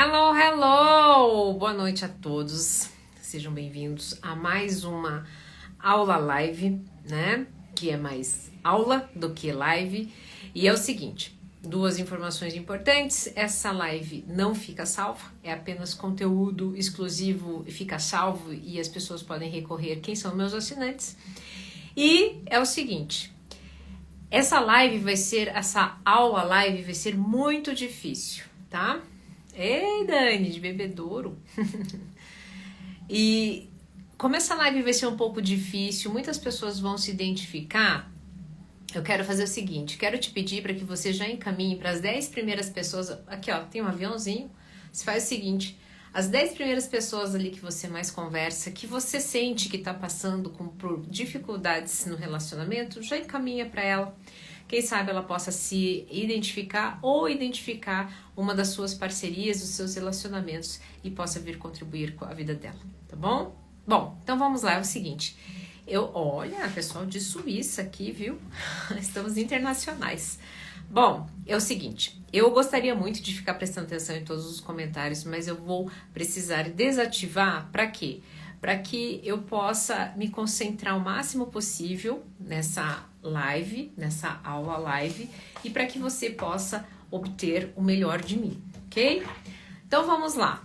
Hello, hello! Boa noite a todos. Sejam bem-vindos a mais uma aula live, né? Que é mais aula do que live. E é o seguinte, duas informações importantes. Essa live não fica salva, é apenas conteúdo exclusivo e fica salvo e as pessoas podem recorrer quem são meus assinantes. E é o seguinte, essa aula live vai ser muito difícil, tá? Ei, Dani, de bebedouro. E como essa live vai ser um pouco difícil, muitas pessoas vão se identificar. Eu quero fazer o seguinte, quero te pedir para que você já encaminhe para as 10 primeiras pessoas. Aqui, ó, tem um aviãozinho. Você faz o seguinte, as 10 primeiras pessoas ali que você mais conversa, que você sente que está passando por dificuldades no relacionamento, já encaminha para ela. Quem sabe ela possa se identificar ou identificar uma das suas parcerias, dos seus relacionamentos e possa vir contribuir com a vida dela, tá bom? Bom, então vamos lá, é o seguinte. Olha, pessoal de Suíça aqui, viu? Estamos internacionais. Bom, é o seguinte, eu gostaria muito de ficar prestando atenção em todos os comentários, mas eu vou precisar desativar para quê? Para que eu possa me concentrar o máximo possível nessa live, nessa aula live, e para que você possa obter o melhor de mim, ok? Então vamos lá.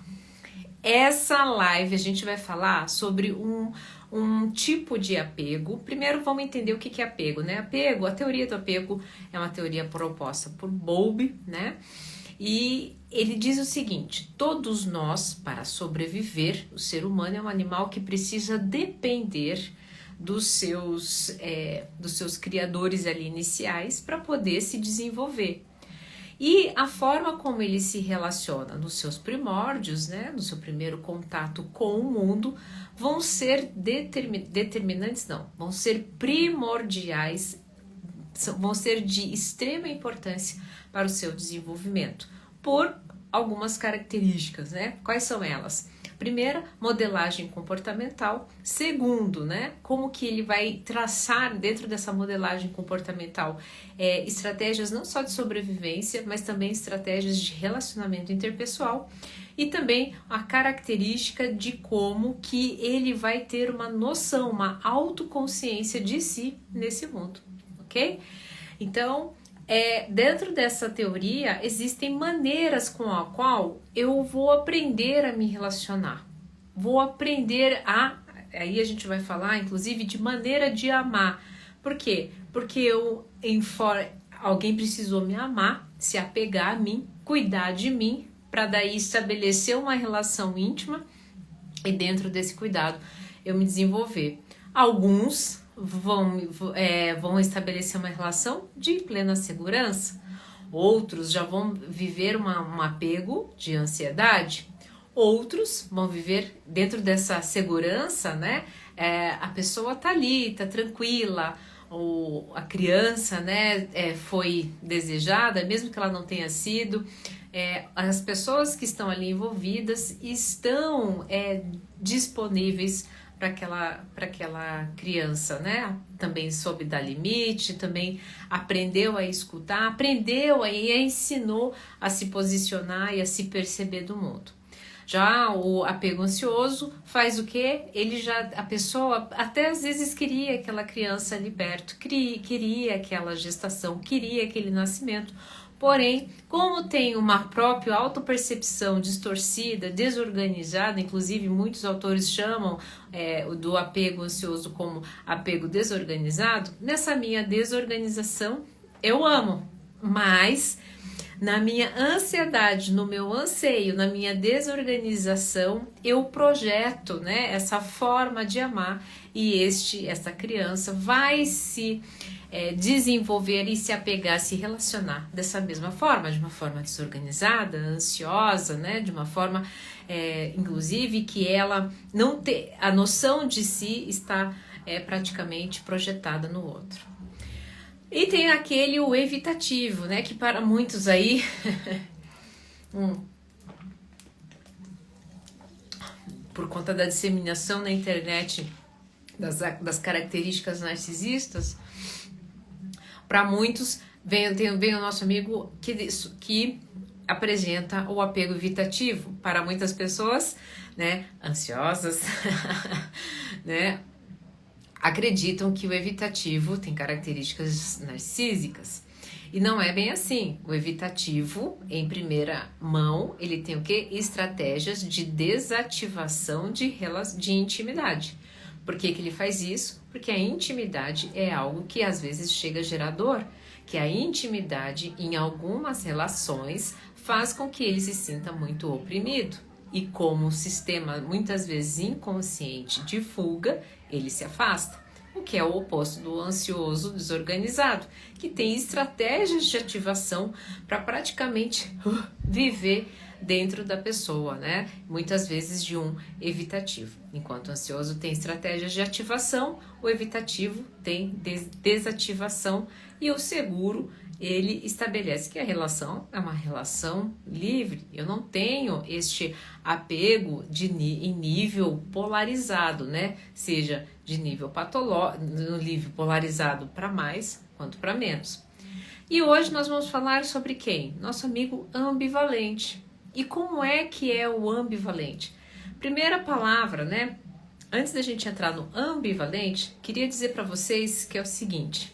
Essa live a gente vai falar sobre um tipo de apego. Primeiro vamos entender o que é apego, né? Apego, a teoria do apego é uma teoria proposta por Bowlby, né? E ele diz o seguinte, todos nós, para sobreviver, o ser humano é um animal que precisa depender dos seus criadores ali iniciais para poder se desenvolver. E a forma como ele se relaciona nos seus primórdios, né, no seu primeiro contato com o mundo, vão ser determinantes, não, vão ser primordiais, vão ser de extrema importância para o seu desenvolvimento, por algumas características, né? Quais são elas? Primeira, modelagem comportamental. Segundo, né, como que ele vai traçar dentro dessa modelagem comportamental estratégias não só de sobrevivência, mas também estratégias de relacionamento interpessoal e também a característica de como que ele vai ter uma noção, uma autoconsciência de si nesse mundo, ok? Então, dentro dessa teoria existem maneiras com a qual eu vou aprender a me relacionar, vou aprender aí a gente vai falar inclusive de maneira de amar. Por quê? Porque alguém precisou me amar, se apegar a mim, cuidar de mim, para daí estabelecer uma relação íntima e dentro desse cuidado eu me desenvolver. Alguns vão estabelecer uma relação de plena segurança, outros já vão viver um apego de ansiedade, outros vão viver dentro dessa segurança, né? A pessoa tá ali, tá tranquila, ou a criança, né, foi desejada, mesmo que ela não tenha sido, as pessoas que estão ali envolvidas estão disponíveis para aquela criança, né? Também soube dar limite, também aprendeu a escutar, aprendeu e ensinou a se posicionar e a se perceber do mundo. Já o apego ansioso faz o quê? A pessoa até às vezes queria aquela criança liberta, queria aquela gestação, queria aquele nascimento. Porém, como tem uma própria autopercepção distorcida, desorganizada, inclusive muitos autores chamam do apego ansioso como apego desorganizado, nessa minha desorganização eu amo, mas na minha ansiedade, no meu anseio, na minha desorganização, eu projeto, né, essa forma de amar e essa criança vai se desenvolver e se apegar, se relacionar dessa mesma forma, de uma forma desorganizada, ansiosa, né, de uma forma, inclusive, que ela não tem a noção de si está praticamente projetada no outro. E tem o evitativo, né, que para muitos aí por conta da disseminação na internet das características narcisistas, para muitos vem o nosso amigo que apresenta o apego evitativo. Para muitas pessoas, né, ansiosas, né, acreditam que o evitativo tem características narcísicas. E não é bem assim. O evitativo, em primeira mão, ele tem o quê? Estratégias de desativação de intimidade. Por que ele faz isso? Porque a intimidade é algo que às vezes chega a gerar dor. Que a intimidade em algumas relações faz com que ele se sinta muito oprimido. E como o sistema muitas vezes inconsciente de fuga, ele se afasta. O que é o oposto do ansioso desorganizado, que tem estratégias de ativação para praticamente viver dentro da pessoa, né? Muitas vezes de um evitativo. Enquanto o ansioso tem estratégias de ativação, o evitativo tem desativação e o seguro, ele estabelece que a relação é uma relação livre. Eu não tenho este apego em nível polarizado, né? Seja de nível patológico, no nível polarizado para mais quanto para menos. E hoje nós vamos falar sobre quem? Nosso amigo ambivalente. E como é que é o ambivalente? Primeira palavra, né? Antes da gente entrar no ambivalente, queria dizer para vocês que é o seguinte.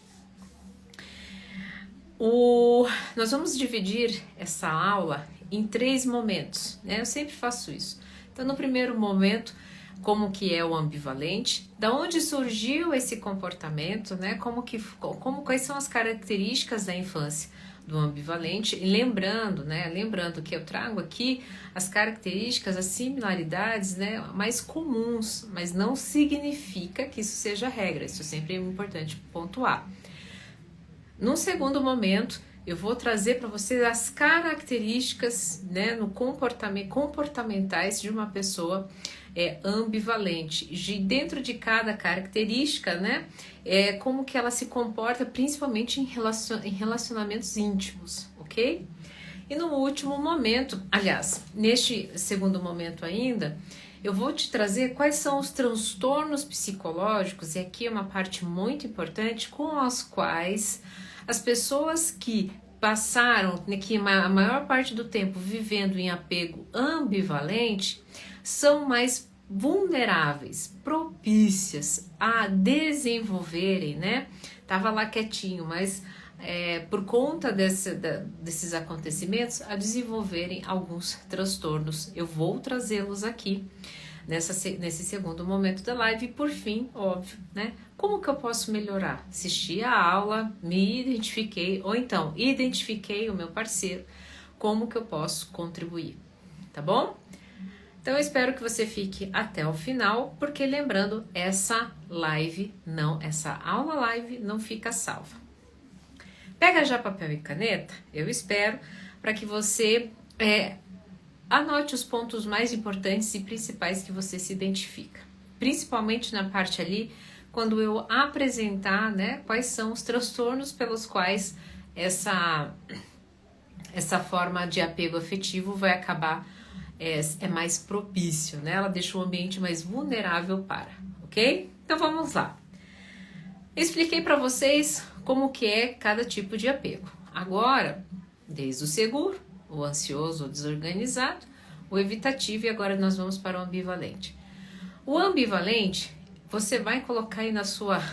Nós vamos dividir essa aula em 3 momentos, né? Eu sempre faço isso. Então, no primeiro momento, como que é o ambivalente, da onde surgiu esse comportamento, né? Quais são as características da infância do ambivalente, e lembrando que eu trago aqui as características, as similaridades, né, mais comuns, mas não significa que isso seja regra, isso sempre é importante pontuar. Num segundo momento, eu vou trazer para vocês as características, né, comportamentais de uma pessoa ambivalente. Dentro de cada característica, né, como que ela se comporta, principalmente em relacionamentos íntimos, ok? E no último momento, aliás, neste segundo momento ainda, eu vou te trazer quais são os transtornos psicológicos, e aqui é uma parte muito importante, com as quais as pessoas que passaram, que a maior parte do tempo vivendo em apego ambivalente, são mais vulneráveis, propícias a desenvolverem, né? Tava lá quietinho, mas por conta desses acontecimentos, a desenvolverem alguns transtornos. Eu vou trazê-los aqui nesse segundo momento da live. E por fim, óbvio, né? Como que eu posso melhorar? Assisti a aula, me identifiquei, ou então identifiquei o meu parceiro, como que eu posso contribuir, tá bom? Então eu espero que você fique até o final, porque lembrando, essa aula live não fica salva. Pega já papel e caneta, eu espero, para que você anote os pontos mais importantes e principais que você se identifica. Principalmente na parte ali, quando eu apresentar, né, quais são os transtornos pelos quais essa forma de apego afetivo vai acabar mais propício, né? Ela deixa o ambiente mais vulnerável para, ok? Então vamos lá. Expliquei para vocês como que é cada tipo de apego. Agora, desde o seguro, o ansioso ou desorganizado, o evitativo, e agora nós vamos para o ambivalente. O ambivalente, você vai colocar aí na sua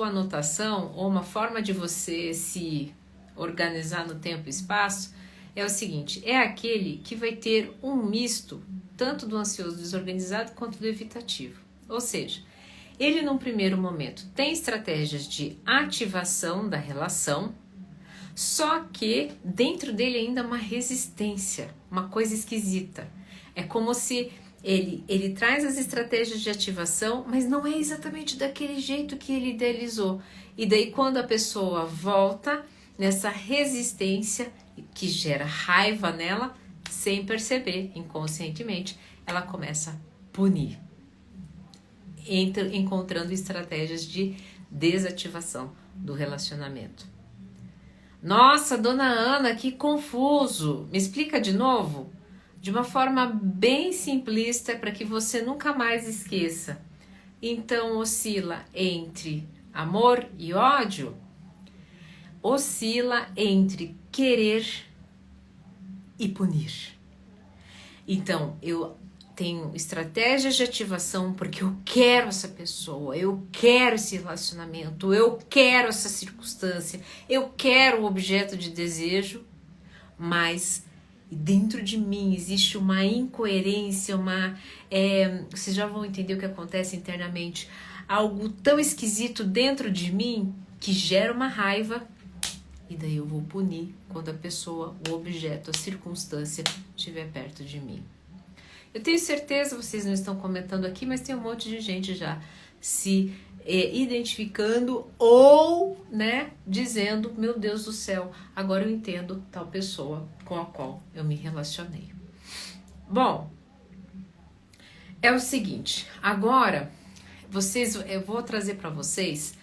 anotação, ou uma forma de você se organizar no tempo e espaço, é o seguinte, é aquele que vai ter um misto, tanto do ansioso desorganizado quanto do evitativo. Ou seja, ele num primeiro momento tem estratégias de ativação da relação, só que dentro dele ainda uma resistência, uma coisa esquisita. É como se ele traz as estratégias de ativação, mas não é exatamente daquele jeito que ele idealizou. E daí quando a pessoa volta nessa resistência, que gera raiva nela, sem perceber, inconscientemente, ela começa a punir, encontrando estratégias de desativação do relacionamento. Nossa, dona Ana, que confuso! Me explica de novo? De uma forma bem simplista, para que você nunca mais esqueça. Então, oscila entre amor e ódio? Oscila entre querer e punir. Então, eu tenho estratégias de ativação porque eu quero essa pessoa, eu quero esse relacionamento, eu quero essa circunstância, eu quero o objeto de desejo, mas dentro de mim existe uma incoerência, vocês já vão entender o que acontece internamente, algo tão esquisito dentro de mim que gera uma raiva, e daí eu vou punir quando a pessoa, o objeto, a circunstância estiver perto de mim. Eu tenho certeza, vocês não estão comentando aqui, mas tem um monte de gente já se identificando ou, né, dizendo, meu Deus do céu, agora eu entendo tal pessoa com a qual eu me relacionei. Bom, é o seguinte, agora eu vou trazer para vocês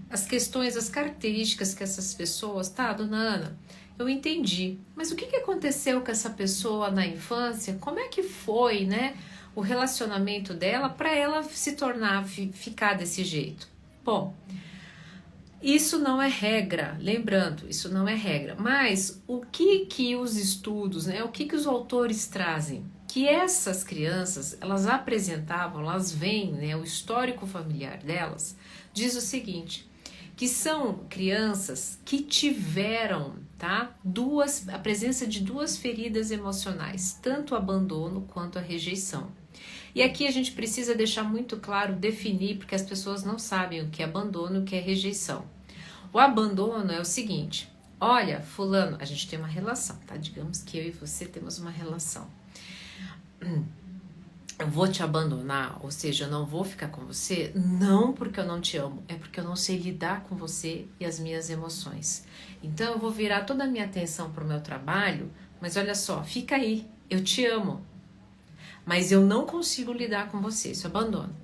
as questões, as características que essas pessoas, tá, dona Ana, eu entendi, mas o que aconteceu com essa pessoa na infância? Como é que foi, né, o relacionamento dela para ela se tornar, ficar desse jeito? Bom, isso não é regra, lembrando, isso não é regra, mas o que os estudos, né, o que os autores trazem? Que essas crianças, elas apresentavam, elas veem, né, o histórico familiar delas, diz o seguinte, que são crianças que tiveram, tá, a presença de duas feridas emocionais, tanto o abandono quanto a rejeição. E aqui a gente precisa deixar muito claro, definir, porque as pessoas não sabem o que é abandono e o que é rejeição. O abandono é o seguinte, olha, fulano, a gente tem uma relação, tá? Digamos que eu e você temos uma relação. Eu vou te abandonar, ou seja, eu não vou ficar com você, não porque eu não te amo, é porque eu não sei lidar com você e as minhas emoções. Então eu vou virar toda a minha atenção para o meu trabalho, mas olha só, fica aí, eu te amo, mas eu não consigo lidar com você, isso é abandono.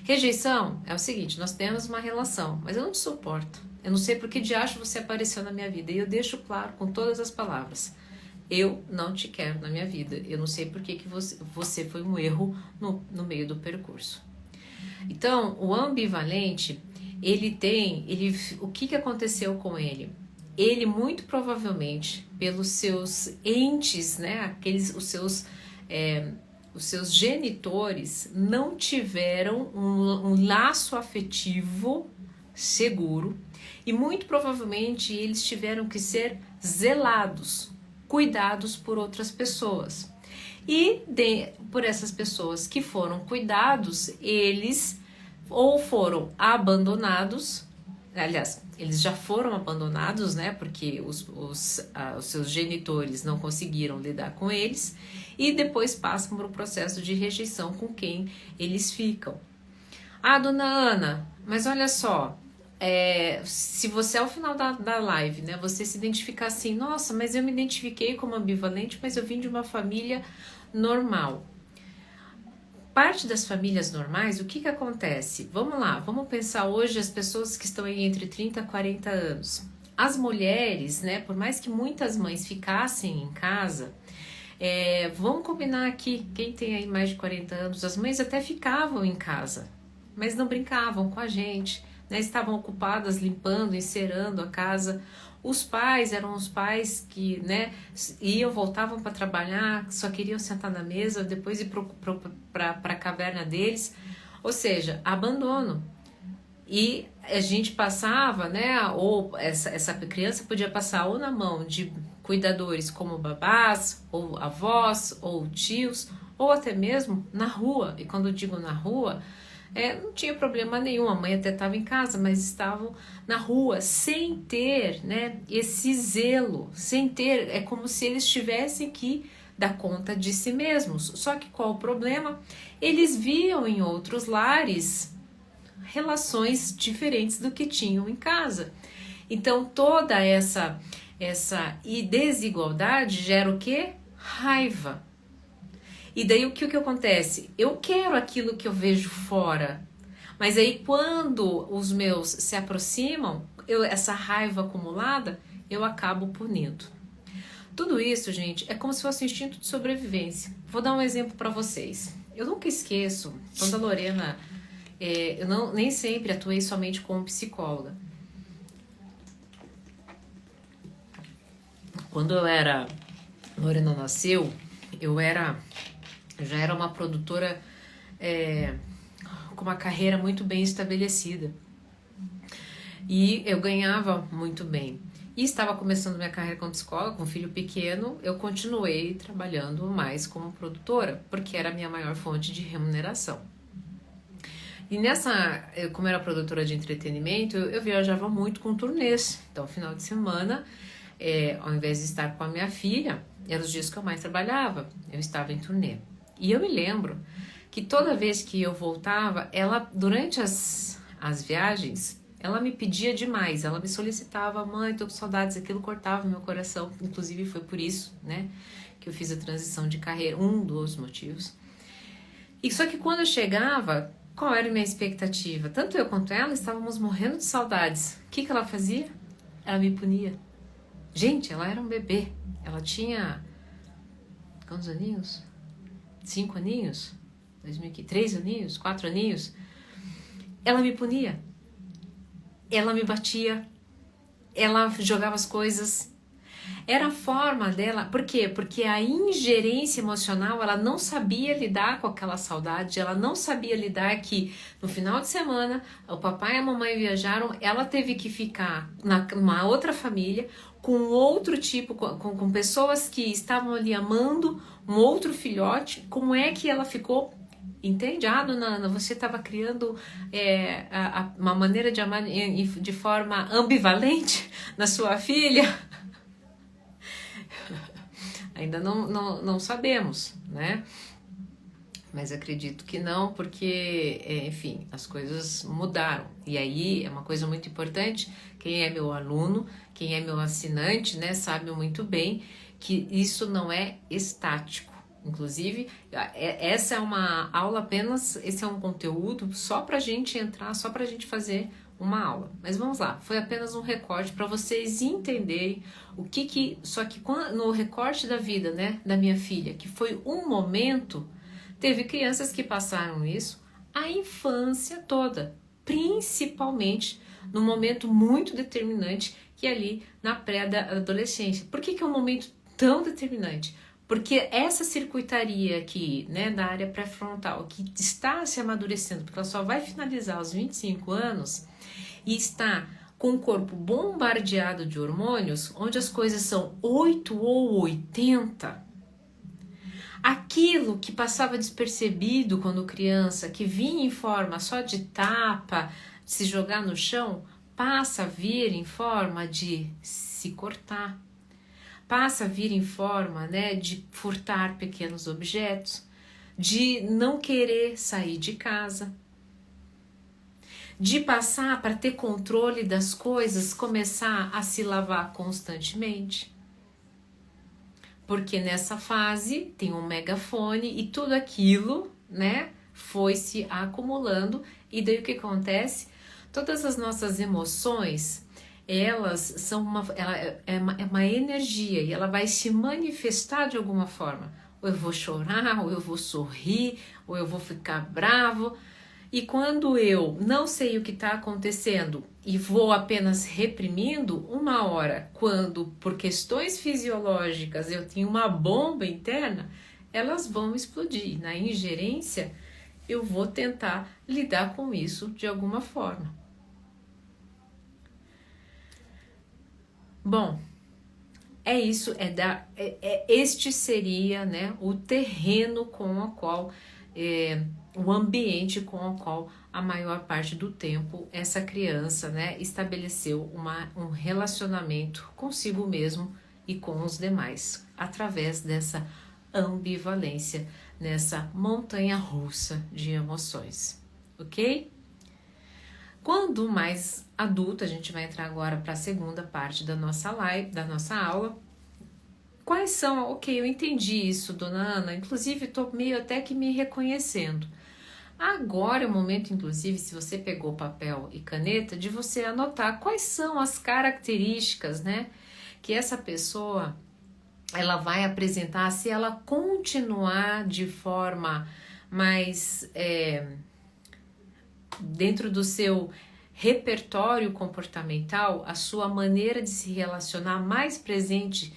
Rejeição é o seguinte, nós temos uma relação, mas eu não te suporto, eu não sei por que diacho você apareceu na minha vida, e eu deixo claro com todas as palavras. Eu não te quero na minha vida. Eu não sei por que você foi um erro no meio do percurso. Então, o ambivalente, o que aconteceu com ele? Ele, muito provavelmente, pelos seus entes, né, os seus genitores, não tiveram um laço afetivo seguro e, muito provavelmente, eles tiveram que ser zelados, cuidados por outras pessoas. E por essas pessoas que foram cuidados, eles ou foram abandonados, aliás, eles já foram abandonados, né? Porque os seus genitores não conseguiram lidar com eles, e depois passam por um processo de rejeição com quem eles ficam. Ah, dona Ana, mas olha só, se você ao final da live, né, você se identificar assim, nossa, mas eu me identifiquei como ambivalente, mas eu vim de uma família normal. Parte das famílias normais, o que acontece? Vamos lá, vamos pensar hoje as pessoas que estão aí entre 30 e 40 anos. As mulheres, né, por mais que muitas mães ficassem em casa, vamos combinar aqui, quem tem aí mais de 40 anos, as mães até ficavam em casa, mas não brincavam com a gente, né, estavam ocupadas limpando, encerando a casa. Os pais eram os pais que, né, voltavam para trabalhar, só queriam sentar na mesa, depois ir para a caverna deles. Ou seja, abandono. E a gente passava, né, ou essa criança podia passar ou na mão de cuidadores como babás, ou avós, ou tios, ou até mesmo na rua. E quando eu digo na rua, não tinha problema nenhum, a mãe até estava em casa, mas estavam na rua sem ter, né, esse zelo, sem ter, é como se eles tivessem que dar conta de si mesmos. Só que qual o problema? Eles viam em outros lares relações diferentes do que tinham em casa. Então toda essa desigualdade gera o quê? Raiva. E daí o que acontece? Eu quero aquilo que eu vejo fora, mas aí quando os meus se aproximam, essa raiva acumulada, eu acabo punindo. Tudo isso, gente, é como se fosse um instinto de sobrevivência. Vou dar um exemplo para vocês. Eu nunca esqueço, quando a Lorena, nem sempre atuei somente como psicóloga. Quando eu era Lorena nasceu, eu já era uma produtora com uma carreira muito bem estabelecida. E eu ganhava muito bem. E estava começando minha carreira como psicóloga, com um filho pequeno, eu continuei trabalhando mais como produtora, porque era a minha maior fonte de remuneração. E como era produtora de entretenimento, eu viajava muito com turnês. Então, final de semana, ao invés de estar com a minha filha, eram os dias que eu mais trabalhava, eu estava em turnê. E eu me lembro que toda vez que eu voltava, durante as viagens, ela me pedia demais, ela me solicitava, mãe, tô com saudades, aquilo cortava meu coração, inclusive foi por isso, né, que eu fiz a transição de carreira, um dos motivos. E só que quando eu chegava, qual era a minha expectativa? Tanto eu quanto ela estávamos morrendo de saudades. O que ela fazia? Ela me punia. Gente, ela era um bebê, ela tinha quantos aninhos? 5 aninhos? 3 aninhos? 4 aninhos? Ela me punia. Ela me batia, ela jogava as coisas. Era a forma dela. Por quê? Porque a ingerência emocional, ela não sabia lidar com aquela saudade, ela não sabia lidar que no final de semana o papai e a mamãe viajaram, ela teve que ficar numa outra família, com outro tipo, com pessoas que estavam ali amando um outro filhote. Como é que ela ficou? Entende? Nana, você estava criando uma maneira de amar de forma ambivalente na sua filha? Ainda não sabemos, né? Mas acredito que não, porque, enfim, as coisas mudaram. E aí é uma coisa muito importante, quem é meu aluno, quem é meu assinante, né, sabe muito bem que isso não é estático. Inclusive, essa é uma aula apenas, esse é um conteúdo só pra gente entrar, só pra gente fazer uma aula. Mas vamos lá, foi apenas um recorte para vocês entenderem só que no recorte da vida, né, da minha filha, que foi um momento, teve crianças que passaram isso a infância toda, principalmente num momento muito determinante, que é ali na pré-adolescência. Por que é um momento tão determinante? Porque essa circuitaria aqui, né, da área pré-frontal, que está se amadurecendo, porque ela só vai finalizar aos 25 anos, e está com o corpo bombardeado de hormônios, onde as coisas são 8 ou 80, aquilo que passava despercebido quando criança, que vinha em forma só de tapa, de se jogar no chão, passa a vir em forma de se cortar. Passa a vir em forma, né, de furtar pequenos objetos, de não querer sair de casa, de passar para ter controle das coisas, começar a se lavar constantemente. Porque nessa fase tem um megafone e tudo aquilo, né, foi se acumulando. E daí o que acontece? Todas as nossas emoções, elas são uma energia e ela vai se manifestar de alguma forma. Ou eu vou chorar, ou eu vou sorrir, ou eu vou ficar bravo. E quando eu não sei o que está acontecendo e vou apenas reprimindo, uma hora, quando por questões fisiológicas eu tenho uma bomba interna, elas vão explodir. Na ingerência, eu vou tentar lidar com isso de alguma forma. Bom, é isso, este seria, né, o terreno com o qual, o ambiente com o qual a maior parte do tempo essa criança, né, estabeleceu um relacionamento consigo mesmo e com os demais, através dessa ambivalência, nessa montanha-russa de emoções, ok? Quando mais adulto, a gente vai entrar agora para a segunda parte da nossa live, da nossa aula. Quais são, ok, eu entendi isso, dona Ana, inclusive estou meio até que me reconhecendo. Agora é o momento, inclusive, se você pegou papel e caneta, de você anotar quais são as características, né, que essa pessoa ela vai apresentar se ela continuar de forma mais dentro do seu repertório comportamental, a sua maneira de se relacionar mais presente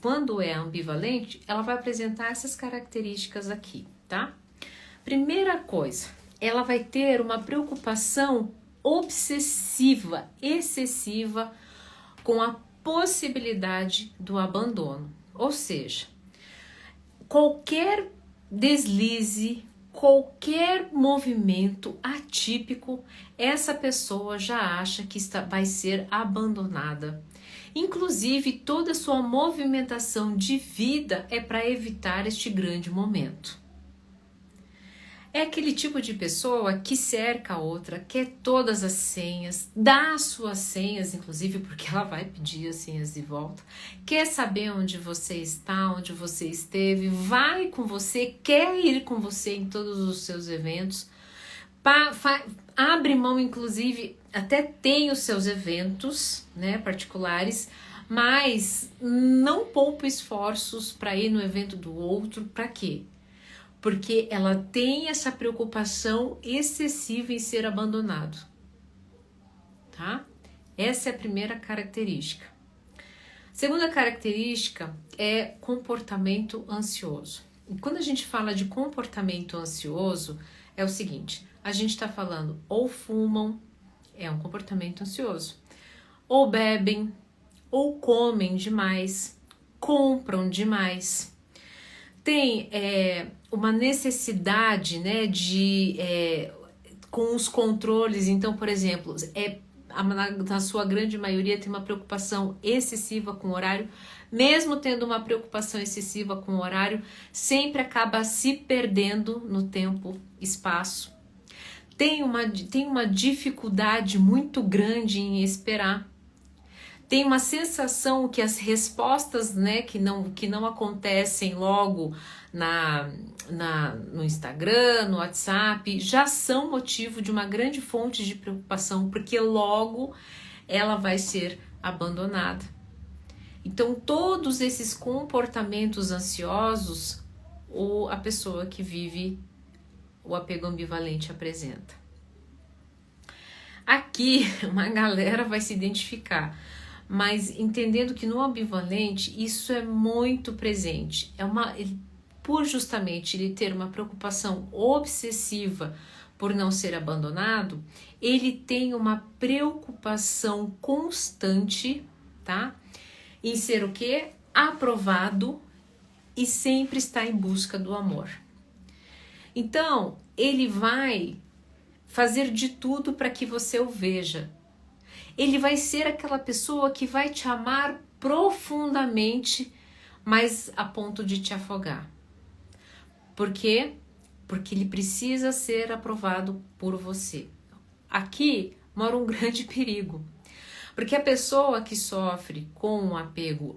quando é ambivalente, ela vai apresentar essas características aqui, tá? Primeira coisa, ela vai ter uma preocupação obsessiva, excessiva com a possibilidade do abandono. Ou seja, qualquer deslize, qualquer movimento atípico, essa pessoa já acha que vai ser abandonada. Inclusive, toda a sua movimentação de vida é para evitar este grande momento. É aquele tipo de pessoa que cerca a outra, quer todas as senhas, dá as suas senhas, inclusive porque ela vai pedir as senhas de volta, quer saber onde você está, onde você esteve, vai com você, quer ir com você em todos os seus eventos, abre mão, inclusive, até tem os seus eventos, né, particulares, mas não poupa esforços para ir no evento do outro. Para quê? Porque ela tem essa preocupação excessiva em ser abandonado, tá? Essa é a primeira característica. Segunda característica é comportamento ansioso. E quando a gente fala de comportamento ansioso, é o seguinte, a gente está falando ou fumam, é um comportamento ansioso, ou bebem, ou comem demais, compram demais, tem uma necessidade, né, com os controles. Então, por exemplo, na sua grande maioria tem uma preocupação excessiva com o horário, mesmo tendo uma preocupação excessiva com o horário, sempre acaba se perdendo no tempo, espaço. Tem uma dificuldade muito grande em esperar. Tem uma sensação que as respostas, né, que não acontecem logo no Instagram, no WhatsApp, já são motivo de uma grande fonte de preocupação, porque logo ela vai ser abandonada. Então, todos esses comportamentos ansiosos, a pessoa que vive o apego ambivalente apresenta. Aqui, uma galera vai se identificar, mas entendendo que no ambivalente isso é muito presente. Por justamente ele ter uma preocupação obsessiva por não ser abandonado, ele tem uma preocupação constante, tá? Em ser o quê? Aprovado e sempre está em busca do amor. Então, ele vai fazer de tudo para que você o veja. Ele vai ser aquela pessoa que vai te amar profundamente, mas a ponto de te afogar. Por quê? Porque ele precisa ser aprovado por você. Aqui mora um grande perigo. Porque a pessoa que sofre com o apego,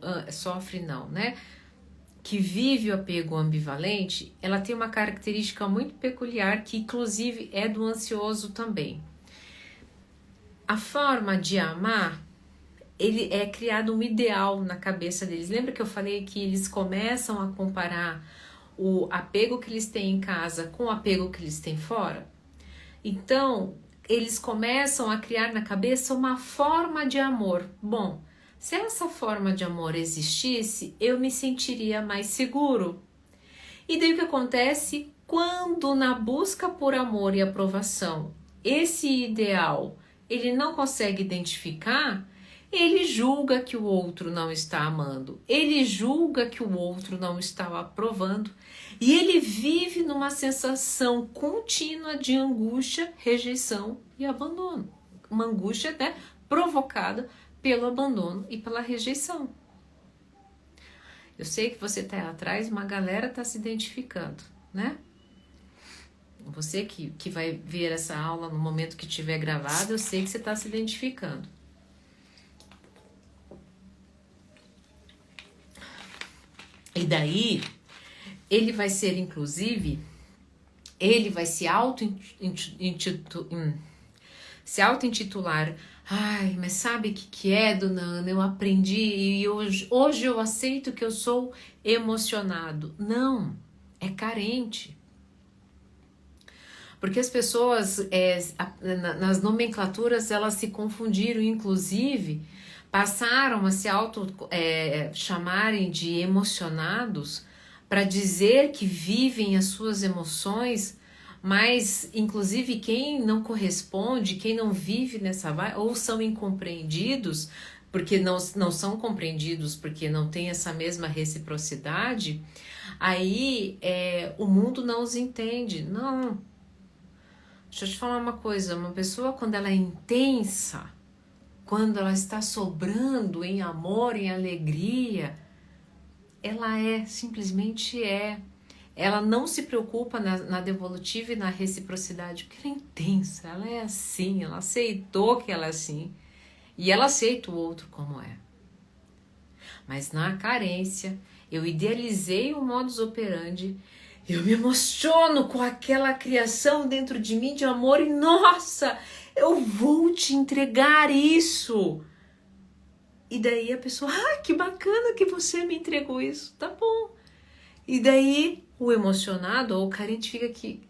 que vive o apego ambivalente, ela tem uma característica muito peculiar, que inclusive é do ansioso também. A forma de amar, ele é criado um ideal na cabeça deles. Lembra que eu falei que eles começam a comparar o apego que eles têm em casa com o apego que eles têm fora? Então, eles começam a criar na cabeça uma forma de amor. Bom, se essa forma de amor existisse, eu me sentiria mais seguro. E daí o que acontece? Quando na busca por amor e aprovação, esse ideal ele não consegue identificar, ele julga que o outro não está amando, ele julga que o outro não está aprovando, e ele vive numa sensação contínua de angústia, rejeição e abandono. Uma angústia até provocada pelo abandono e pela rejeição. Eu sei que você está atrás, uma galera está se identificando, né? Você que vai ver essa aula no momento que estiver gravada, eu sei que você está se identificando. E daí, ele vai ser, inclusive, ele vai se auto-intitular. Ai, mas sabe o que é, dona Ana? Eu aprendi e hoje eu aceito que eu sou emocionado. Não, é carente. Porque as pessoas, nas nomenclaturas, elas se confundiram, inclusive, passaram a se chamarem de emocionados para dizer que vivem as suas emoções, mas inclusive quem não corresponde, quem não vive nessa vibe, ou são incompreendidos, porque não são compreendidos, porque não tem essa mesma reciprocidade, aí o mundo não os entende. Não. Deixa eu te falar uma coisa, uma pessoa quando ela é intensa, quando ela está sobrando em amor, em alegria, ela simplesmente é. Ela não se preocupa na devolutiva e na reciprocidade, porque ela é intensa, ela é assim, ela aceitou que ela é assim, e ela aceita o outro como é. Mas na carência, eu idealizei o modus operandi, eu me emociono com aquela criação dentro de mim de amor e nossa, eu vou te entregar isso. E daí a pessoa, que bacana que você me entregou isso, tá bom. E daí o emocionado ou o carente fica aqui,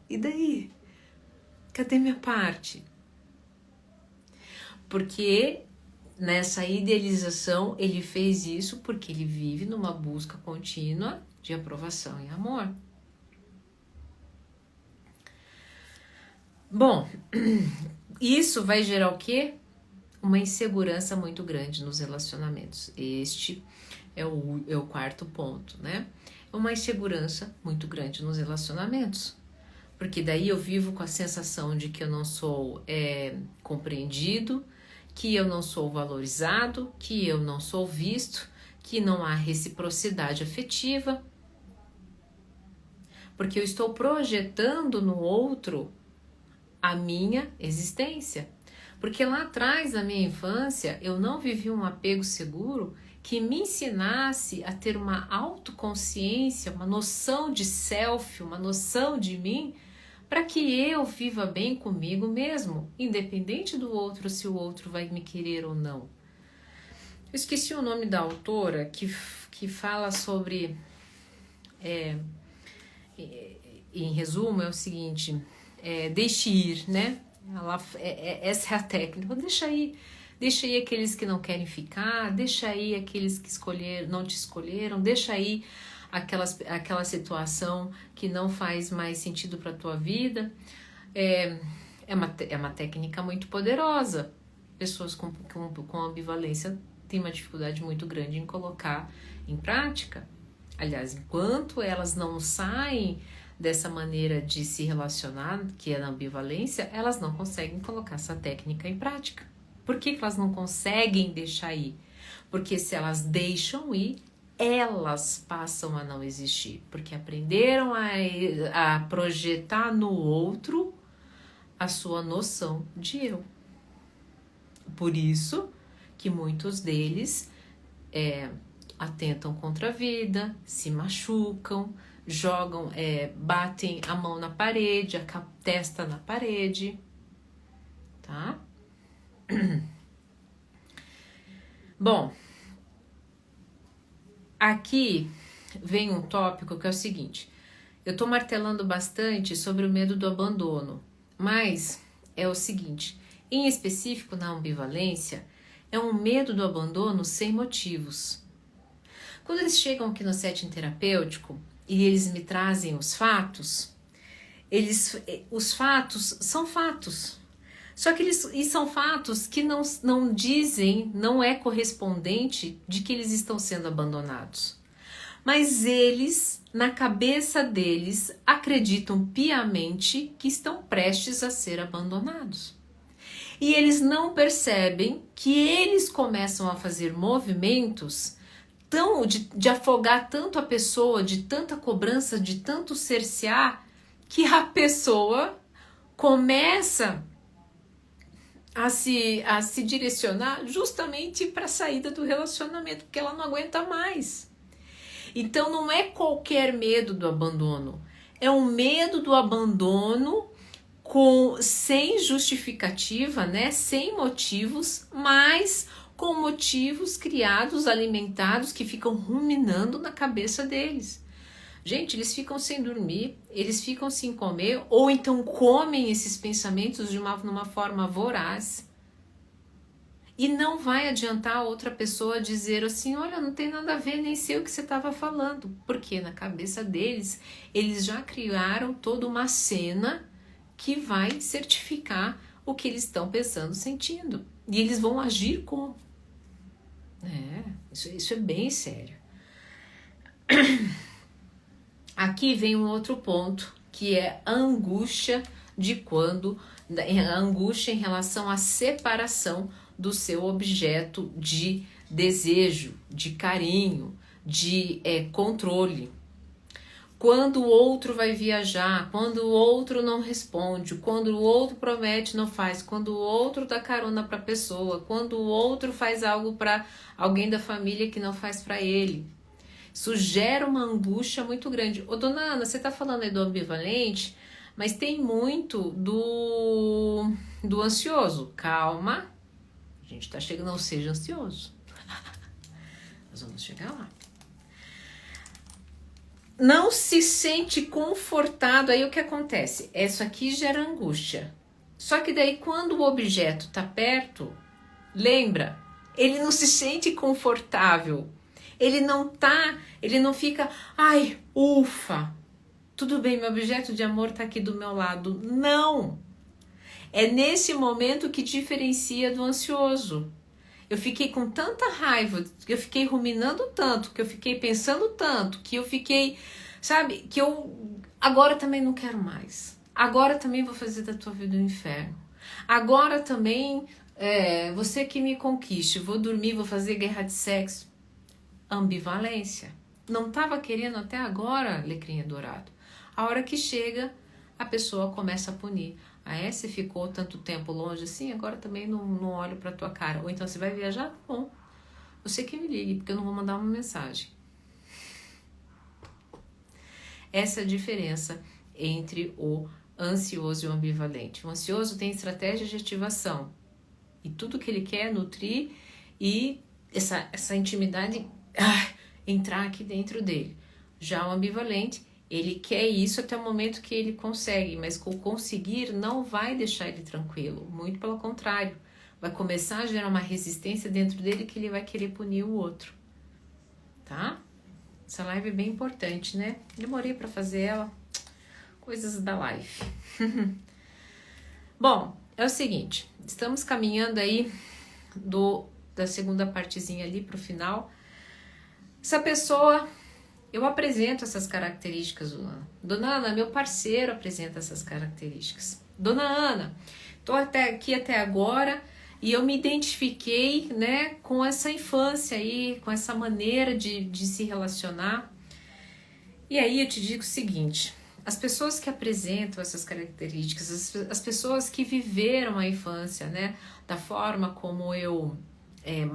e daí? Cadê minha parte? Porque nessa idealização ele fez isso porque ele vive numa busca contínua de aprovação e amor. Bom, isso vai gerar o quê? Uma insegurança muito grande nos relacionamentos. Este é o quarto ponto, né? Uma insegurança muito grande nos relacionamentos. Porque daí eu vivo com a sensação de que eu não sou compreendido, que eu não sou valorizado, que eu não sou visto, que não há reciprocidade afetiva. Porque eu estou projetando no outro a minha existência. Porque lá atrás, na minha infância, eu não vivi um apego seguro que me ensinasse a ter uma autoconsciência, uma noção de self, uma noção de mim, para que eu viva bem comigo mesmo, independente do outro, se o outro vai me querer ou não. Eu esqueci o nome da autora que fala sobre... em resumo, é o seguinte, deixe ir, né? Essa é a técnica. Deixa aí aqueles que não querem ficar, deixa aí aqueles que não te escolheram, deixa aí aquela situação que não faz mais sentido para a tua vida. É uma técnica muito poderosa. Pessoas com ambivalência têm uma dificuldade muito grande em colocar em prática. Aliás, enquanto elas não saem dessa maneira de se relacionar, que é na ambivalência, elas não conseguem colocar essa técnica em prática. Por que elas não conseguem deixar ir? Porque se elas deixam ir, elas passam a não existir. Porque aprenderam a projetar no outro a sua noção de eu. Por isso que muitos deles atentam contra a vida, se machucam, jogam, batem a mão na parede, a testa na parede, tá? Bom, aqui vem um tópico que é o seguinte, eu tô martelando bastante sobre o medo do abandono, mas é o seguinte, em específico na ambivalência, é um medo do abandono sem motivos. Quando eles chegam aqui no setting terapêutico, e eles me trazem os fatos, os fatos são fatos. Só que são fatos que não dizem, não é correspondente de que eles estão sendo abandonados. Mas eles, na cabeça deles, acreditam piamente que estão prestes a ser abandonados. E eles não percebem que eles começam a fazer movimentos de afogar tanto a pessoa, de tanta cobrança, de tanto cercear, que a pessoa começa a se direcionar justamente para a saída do relacionamento, porque ela não aguenta mais. Então não é qualquer medo do abandono, é um medo do abandono sem justificativa, né? Sem motivos, mas com motivos criados, alimentados, que ficam ruminando na cabeça deles. Gente, eles ficam sem dormir, eles ficam sem comer, ou então comem esses pensamentos numa forma voraz. E não vai adiantar a outra pessoa dizer assim, olha, não tem nada a ver, nem sei o que você estava falando. Porque na cabeça deles, eles já criaram toda uma cena que vai certificar o que eles estão pensando, sentindo. E eles vão agir como. Isso é bem sério. Aqui vem um outro ponto, que é a angústia a angústia em relação à separação do seu objeto de desejo, de carinho, de controle. Quando o outro vai viajar, quando o outro não responde, quando o outro promete não faz, quando o outro dá carona para a pessoa, quando o outro faz algo para alguém da família que não faz para ele. Isso gera uma angústia muito grande. Ô, dona Ana, você está falando aí do ambivalente, mas tem muito do ansioso. Calma, a gente está chegando, não seja ansioso. Nós vamos chegar lá. Não se sente confortado, aí o que acontece? Isso aqui gera angústia. Só que daí quando o objeto está perto, lembra, ele não se sente confortável. Ele não fica, ai, ufa, tudo bem, meu objeto de amor está aqui do meu lado. Não! É nesse momento que diferencia do ansioso. Eu fiquei com tanta raiva, que eu fiquei ruminando tanto, que eu fiquei pensando tanto, que eu fiquei, sabe, que eu agora também não quero mais. Agora também vou fazer da tua vida um inferno. Agora também, você que me conquiste, vou dormir, vou fazer guerra de sexo. Ambivalência. Não estava querendo até agora, alecrim dourado. A hora que chega, a pessoa começa a punir. Você ficou tanto tempo longe assim, agora também não olho pra tua cara. Ou então você vai viajar? Bom, você que me ligue, porque eu não vou mandar uma mensagem. Essa é a diferença entre o ansioso e o ambivalente. O ansioso tem estratégia de ativação. E tudo que ele quer é nutrir e essa intimidade entrar aqui dentro dele. Já o ambivalente, ele quer isso até o momento que ele consegue, mas com conseguir não vai deixar ele tranquilo, muito pelo contrário, vai começar a gerar uma resistência dentro dele que ele vai querer punir o outro, tá? Essa live é bem importante, né? Demorei para fazer ela, coisas da live. Bom, é o seguinte, estamos caminhando aí da segunda partezinha ali pro final. Essa pessoa, eu apresento essas características, Dona Ana, meu parceiro apresenta essas características. Dona Ana, tô aqui até agora e eu me identifiquei, né, com essa infância aí, com essa maneira de se relacionar. E aí eu te digo o seguinte, as pessoas que apresentam essas características, as pessoas que viveram a infância, né, da forma como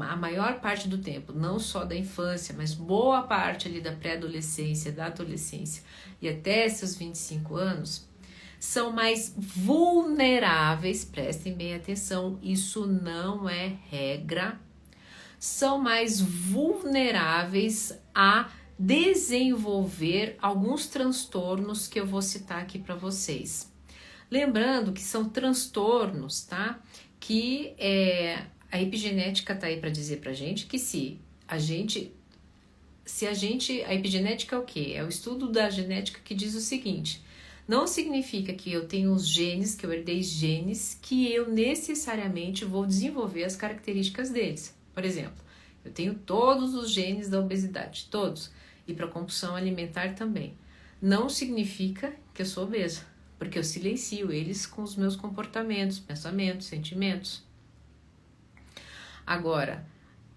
a maior parte do tempo, não só da infância, mas boa parte ali da pré-adolescência, da adolescência e até seus 25 anos, são mais vulneráveis, prestem bem atenção, isso não é regra, são mais vulneráveis a desenvolver alguns transtornos que eu vou citar aqui para vocês. Lembrando que são transtornos, tá? Que a epigenética está aí para dizer para a gente que a epigenética é o quê? É o estudo da genética que diz o seguinte, não significa que eu tenho os genes, que eu herdei genes, que eu necessariamente vou desenvolver as características deles. Por exemplo, eu tenho todos os genes da obesidade, todos, e para compulsão alimentar também. Não significa que eu sou obesa, porque eu silencio eles com os meus comportamentos, pensamentos, sentimentos. Agora,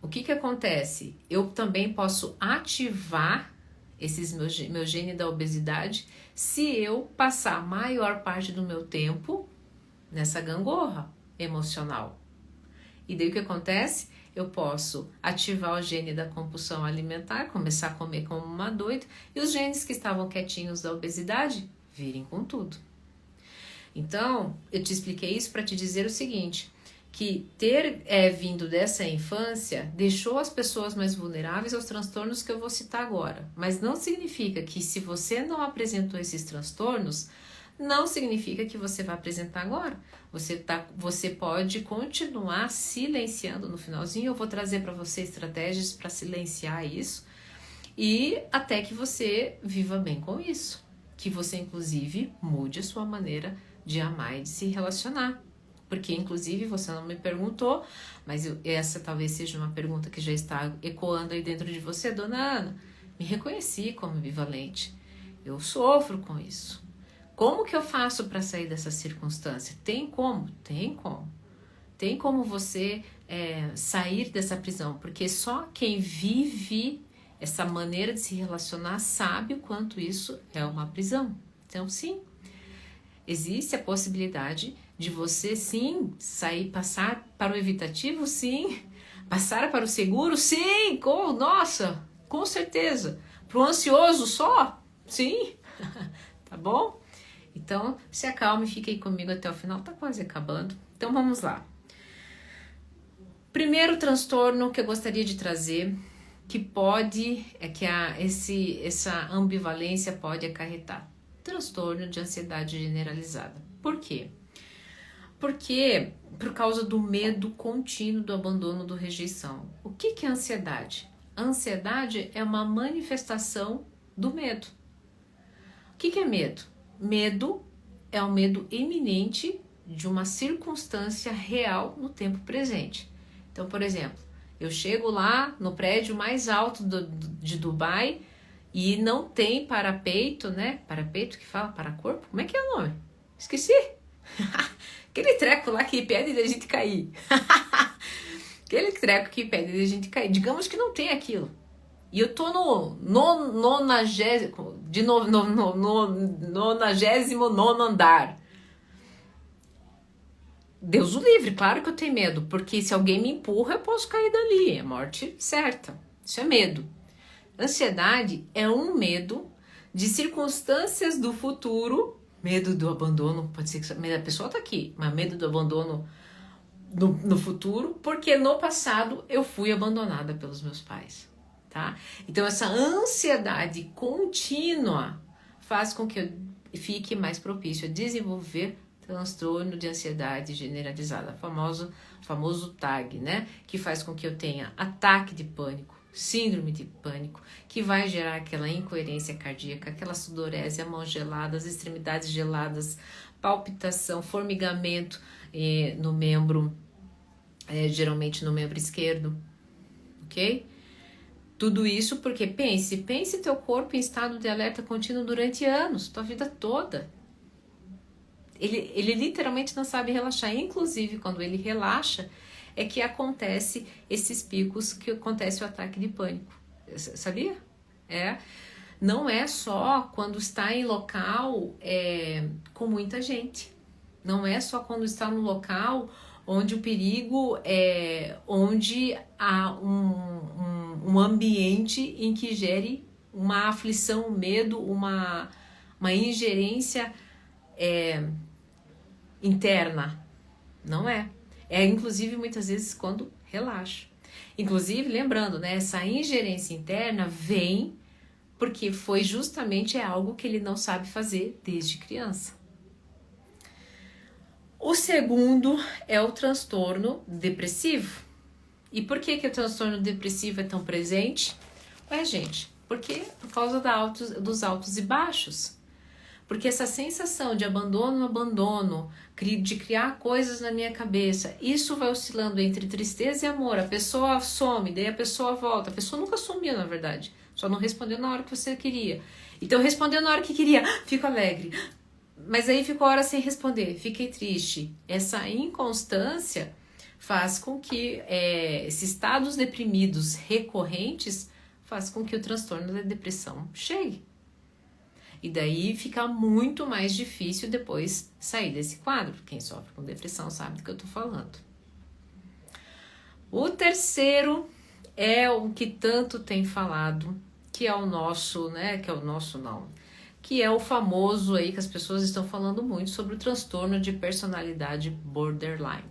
o que acontece? Eu também posso ativar meu gene da obesidade se eu passar a maior parte do meu tempo nessa gangorra emocional. E daí o que acontece? Eu posso ativar o gene da compulsão alimentar, começar a comer como uma doida, e os genes que estavam quietinhos da obesidade virem com tudo. Então, eu te expliquei isso para te dizer o seguinte, que ter vindo dessa infância deixou as pessoas mais vulneráveis aos transtornos que eu vou citar agora. Mas não significa que se você não apresentou esses transtornos, não significa que você vai apresentar agora. Você pode continuar silenciando no finalzinho. Eu vou trazer para você estratégias para silenciar isso e até que você viva bem com isso. Que você, inclusive, mude a sua maneira de amar e de se relacionar. Porque, inclusive, você não me perguntou, mas essa talvez seja uma pergunta que já está ecoando aí dentro de você, dona Ana. Me reconheci como ambivalente. Eu sofro com isso. Como que eu faço para sair dessa circunstância? Tem como? Tem como. Tem como você sair dessa prisão, porque só quem vive essa maneira de se relacionar sabe o quanto isso é uma prisão. Então, sim, existe a possibilidade de você, sim, passar para o evitativo, sim, passar para o seguro, sim, nossa, com certeza. Para o ansioso só, sim, tá bom? Então, se acalme, fique aí comigo até o final, tá quase acabando. Então, vamos lá. Primeiro transtorno que eu gostaria de trazer, essa ambivalência pode acarretar. Transtorno de ansiedade generalizada. Por quê? Porque por causa do medo contínuo do abandono, do rejeição. O que é ansiedade? A ansiedade é uma manifestação do medo. O que é medo? Medo é um medo iminente de uma circunstância real no tempo presente. Então, por exemplo, eu chego lá no prédio mais alto de Dubai e não tem parapeito, né? Parapeito que fala paracorpo? Como é que é o nome? Esqueci. Aquele treco lá que impede da gente cair. Aquele treco que impede da gente cair. Digamos que não tem aquilo. E eu tô no 99º andar. Deus o livre, claro que eu tenho medo, porque se alguém me empurra, eu posso cair dali. É morte certa. Isso é medo. Ansiedade é um medo de circunstâncias do futuro, medo do abandono, pode ser que a pessoa tá aqui, mas medo do abandono no futuro, porque no passado eu fui abandonada pelos meus pais, tá? Então essa ansiedade contínua faz com que eu fique mais propício a desenvolver transtorno de ansiedade generalizada, famoso TAG, né? Que faz com que eu tenha ataque de pânico, síndrome de pânico, que vai gerar aquela incoerência cardíaca, aquela sudorese, a mão gelada, as extremidades geladas, palpitação, formigamento no membro, geralmente no membro esquerdo, ok? Tudo isso porque pense teu corpo em estado de alerta contínuo durante anos, tua vida toda. Ele literalmente não sabe relaxar, inclusive quando ele relaxa é que acontece esses picos, que acontece o ataque de pânico, sabia? Não é só quando está em local com muita gente, não é só quando está no local onde o perigo onde há um ambiente em que gere uma aflição, um medo, uma ingerência interna, não é? Inclusive muitas vezes quando relaxa. Inclusive, lembrando, né, essa ingerência interna vem porque foi justamente algo que ele não sabe fazer desde criança. O segundo é o transtorno depressivo. E por que o transtorno depressivo é tão presente? Gente, porque por causa dos altos e baixos. Porque essa sensação de abandono, de criar coisas na minha cabeça, isso vai oscilando entre tristeza e amor. A pessoa some, daí a pessoa volta. A pessoa nunca sumiu, na verdade. Só não respondeu na hora que você queria. Então respondeu na hora que queria, fico alegre. Mas aí ficou a hora sem responder, fiquei triste. Essa inconstância faz com que esses estados deprimidos recorrentes faz com que o transtorno da depressão chegue. E daí fica muito mais difícil depois sair desse quadro. Quem sofre com depressão sabe do que eu tô falando. O terceiro é o que tanto tem falado, que é o nosso, né? Que é o famoso aí que as pessoas estão falando muito sobre o transtorno de personalidade borderline.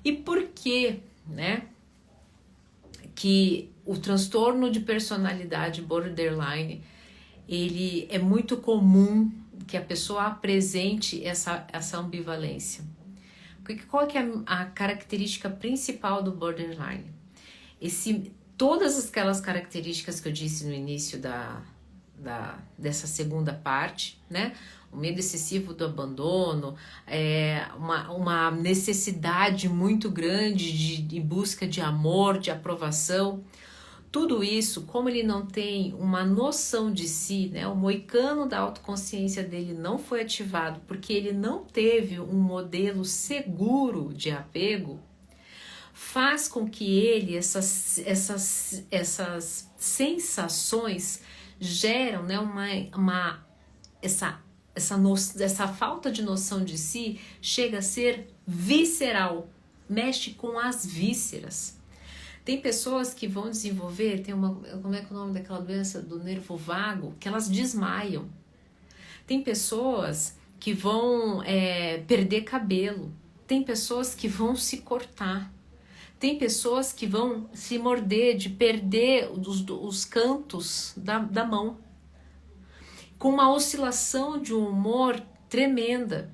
E por que, né? Que o transtorno de personalidade borderline ele é muito comum que a pessoa apresente essa ambivalência. Qual que é a característica principal do borderline? Todas aquelas características que eu disse no início dessa segunda parte, né? O medo excessivo do abandono, uma necessidade muito grande de busca de amor, de aprovação. Tudo isso, como ele não tem uma noção de si, né? O moicano da autoconsciência dele não foi ativado porque ele não teve um modelo seguro de apego, faz com que ele, essas sensações geram, né, essa falta de noção de si chega a ser visceral, mexe com as vísceras. Tem pessoas que vão desenvolver, como é que é o nome daquela doença do nervo vago, que elas desmaiam. Tem pessoas que vão perder cabelo. Tem pessoas que vão se cortar. Tem pessoas que vão se morder, de perder os cantos da mão. Com uma oscilação de um humor tremenda.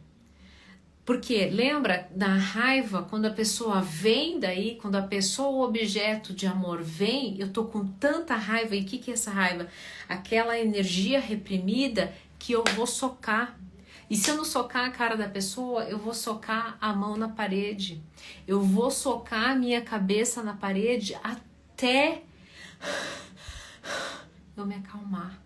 Porque lembra da raiva, quando a pessoa vem daí, quando a pessoa, o objeto de amor vem, eu tô com tanta raiva, e o que é essa raiva? Aquela energia reprimida que eu vou socar. E se eu não socar a cara da pessoa, eu vou socar a mão na parede. Eu vou socar a minha cabeça na parede até eu me acalmar.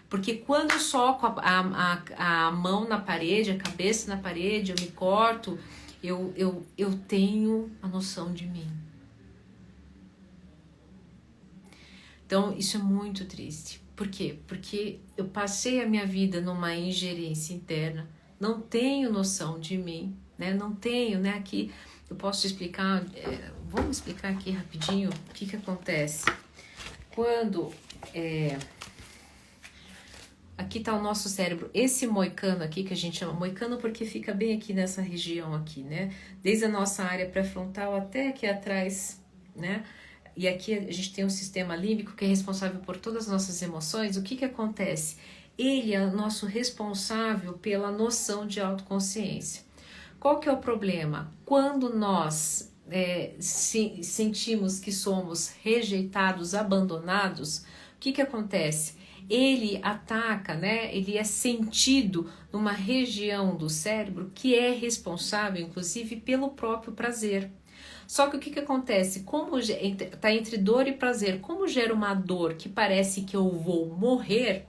Porque quando eu soco a mão na parede, a cabeça na parede, eu me corto, eu tenho a noção de mim. Então, isso é muito triste. Por quê? Porque eu passei a minha vida numa ingerência interna, não tenho noção de mim, né? Não tenho, né? Aqui eu posso explicar, vamos explicar aqui rapidinho o que acontece. Quando... Aqui está o nosso cérebro, esse moicano aqui, que a gente chama moicano porque fica bem aqui nessa região aqui, né? Desde a nossa área pré-frontal até aqui atrás, né? E aqui a gente tem um sistema límbico que é responsável por todas as nossas emoções. O que acontece? Ele é o nosso responsável pela noção de autoconsciência. Qual que é o problema? Quando nós sentimos que somos rejeitados, abandonados, o que acontece? Ele ataca, né? Ele é sentido numa região do cérebro que é responsável, inclusive, pelo próprio prazer. Só que o que acontece? Como está entre dor e prazer, como gera uma dor que parece que eu vou morrer,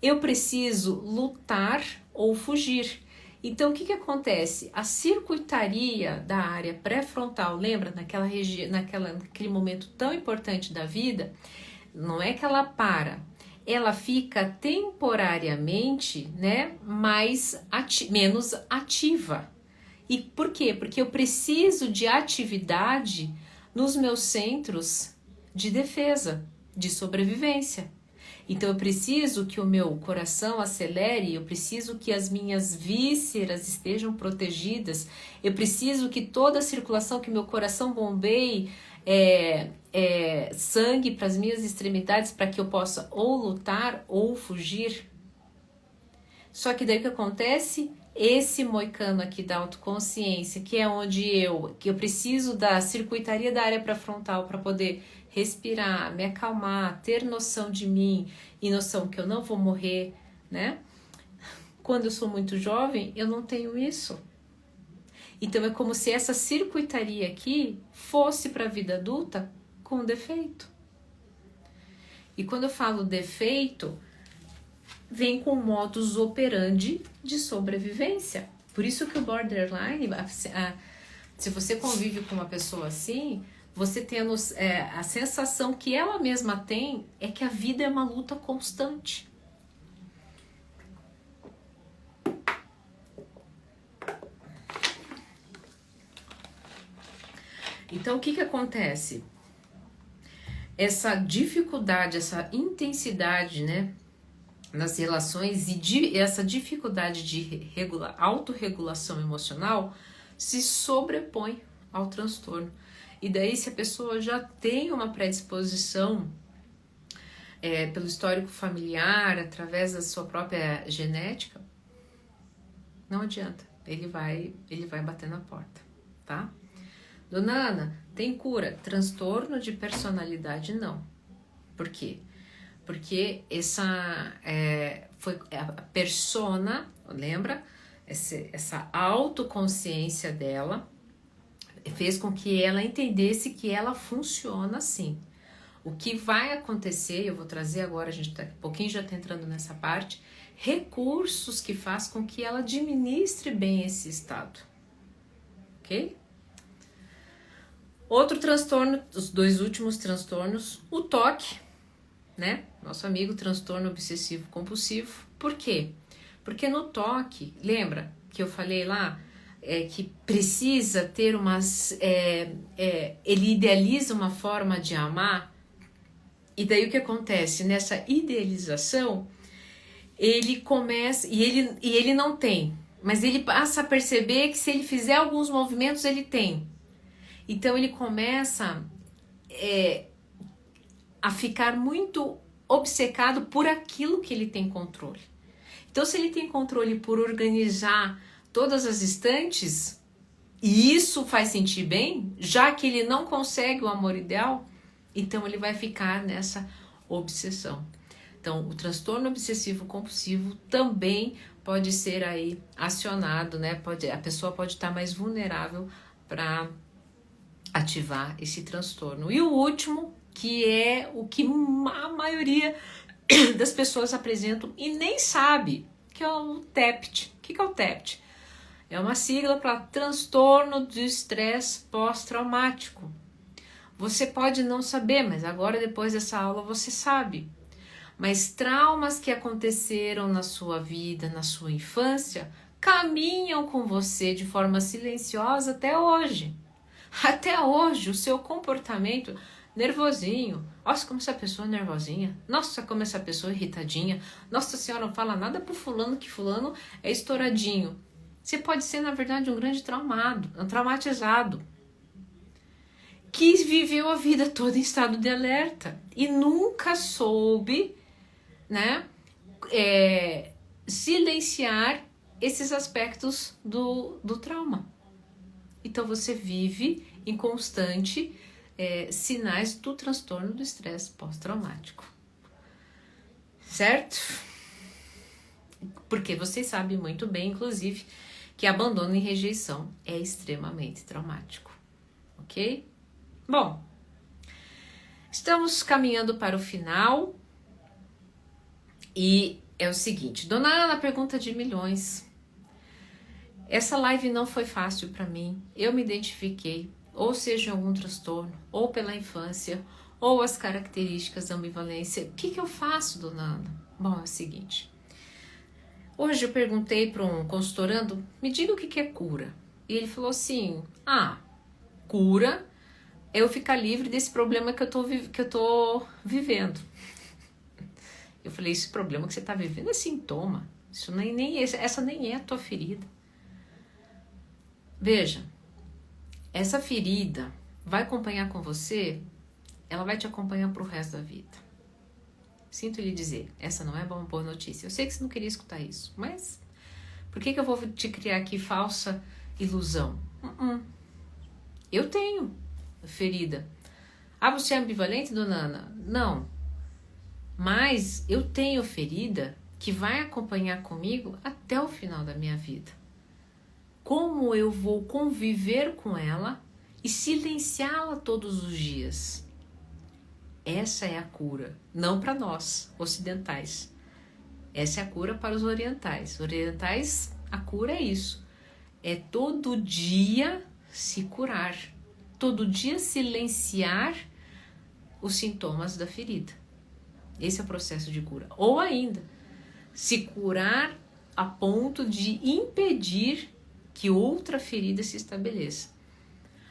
eu preciso lutar ou fugir. Então, o que acontece? A circuitaria da área pré-frontal, lembra? Naquele momento tão importante da vida, não é que ela para, ela fica temporariamente, né, menos ativa. E por quê? Porque eu preciso de atividade nos meus centros de defesa, de sobrevivência. Então eu preciso que o meu coração acelere, eu preciso que as minhas vísceras estejam protegidas, eu preciso que toda a circulação, que meu coração bombeie sangue para as minhas extremidades, para que eu possa ou lutar ou fugir. Só que daí o que acontece? Esse moicano aqui da autoconsciência, que é onde que eu preciso da circuitaria da área pré-frontal para poder respirar, me acalmar, ter noção de mim e noção que eu não vou morrer, né? Quando eu sou muito jovem, eu não tenho isso. Então é como se essa circuitaria aqui fosse para a vida adulta com defeito. E quando eu falo defeito, vem com modus operandi de sobrevivência. Por isso que o borderline, se você convive com uma pessoa assim, você tem a sensação que ela mesma tem é que a vida é uma luta constante. Então, o que acontece? Essa dificuldade, essa intensidade, né, nas relações e essa dificuldade de autorregulação emocional se sobrepõe ao transtorno. E daí, se a pessoa já tem uma predisposição pelo histórico familiar, através da sua própria genética, não adianta, ele vai bater na porta, tá? Dona Ana, tem cura? Transtorno de personalidade, não. Por quê? Porque essa foi a persona, lembra? Essa autoconsciência dela fez com que ela entendesse que ela funciona assim. O que vai acontecer, eu vou trazer agora, a gente tá, um pouquinho já está entrando nessa parte, recursos que faz com que ela administre bem esse estado. Ok? Outro transtorno, os 2 últimos transtornos, o toque, né? Nosso amigo transtorno obsessivo compulsivo. Por quê? Porque no toque, lembra que eu falei lá, que precisa ter ele idealiza uma forma de amar, e daí o que acontece? Nessa idealização, ele começa, e ele não tem, mas ele passa a perceber que se ele fizer alguns movimentos, ele tem. Então ele começa a ficar muito obcecado por aquilo que ele tem controle. Então se ele tem controle por organizar todas as estantes, e isso faz sentir bem, já que ele não consegue o amor ideal, então ele vai ficar nessa obsessão. Então o transtorno obsessivo compulsivo também pode ser aí acionado, né? A pessoa pode estar mais vulnerável para ativar esse transtorno. E o último, que é o que a maioria das pessoas apresentam e nem sabe, que é o TEPT. O que é o TEPT? É uma sigla para transtorno de estresse pós-traumático. Você pode não saber, mas agora depois dessa aula você sabe. Mas traumas que aconteceram na sua vida, na sua infância, caminham com você de forma silenciosa até hoje. Até hoje, o seu comportamento nervosinho. Nossa, como essa pessoa é nervosinha. Nossa, como essa pessoa é irritadinha. Nossa senhora, não fala nada pro fulano, que fulano é estouradinho. Você pode ser, na verdade, um grande traumatizado, que viveu a vida toda em estado de alerta e nunca soube, né, silenciar esses aspectos do trauma. Então você vive em constante sinais do transtorno do estresse pós-traumático. Certo? Porque vocês sabem muito bem, inclusive, que abandono e rejeição é extremamente traumático. Ok? Bom, estamos caminhando para o final e é o seguinte, Dona Ana, pergunta de milhões. Essa live não foi fácil para mim, eu me identifiquei, ou seja, em algum transtorno, ou pela infância, ou as características da ambivalência. O que eu faço, Dona Ana? Bom, é o seguinte, hoje eu perguntei para um consultorando, me diga o que é cura. E ele falou assim, cura é eu ficar livre desse problema que eu tô vivendo. Eu falei, esse problema que você está vivendo é sintoma, essa nem é a tua ferida. Veja, essa ferida vai acompanhar com você, ela vai te acompanhar pro resto da vida. Sinto lhe dizer, essa não é uma boa notícia. Eu sei que você não queria escutar isso, mas por que eu vou te criar aqui falsa ilusão? Eu tenho ferida. Você é ambivalente, Dona Ana? Não. Mas eu tenho ferida que vai acompanhar comigo até o final da minha vida. Como eu vou conviver com ela e silenciá-la todos os dias? Essa é a cura, não para nós, ocidentais. Essa é a cura para os orientais. Orientais, a cura é isso. É todo dia se curar. Todo dia silenciar os sintomas da ferida. Esse é o processo de cura. Ou ainda, se curar a ponto de impedir que outra ferida se estabeleça.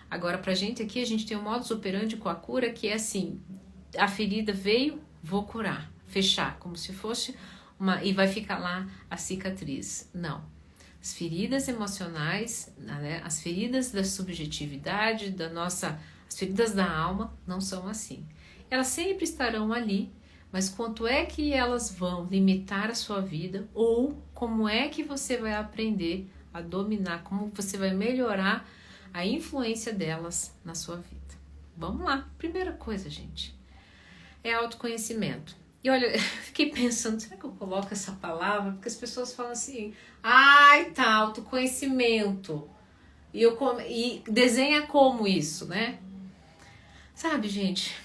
Agora, pra gente aqui, a gente tem um modus operandi com a cura que é assim, a ferida veio, vou curar, fechar, como se fosse e vai ficar lá a cicatriz. Não. As feridas emocionais, né, as feridas da subjetividade, as feridas da alma, não são assim. Elas sempre estarão ali, mas quanto é que elas vão limitar a sua vida ou como é que você vai aprender a dominar, como você vai melhorar a influência delas na sua vida. Vamos lá, primeira coisa, gente, é autoconhecimento. E olha, eu fiquei pensando, será que eu coloco essa palavra? Porque as pessoas falam assim, ai, tá, autoconhecimento. E desenha como isso, né? Sabe, gente,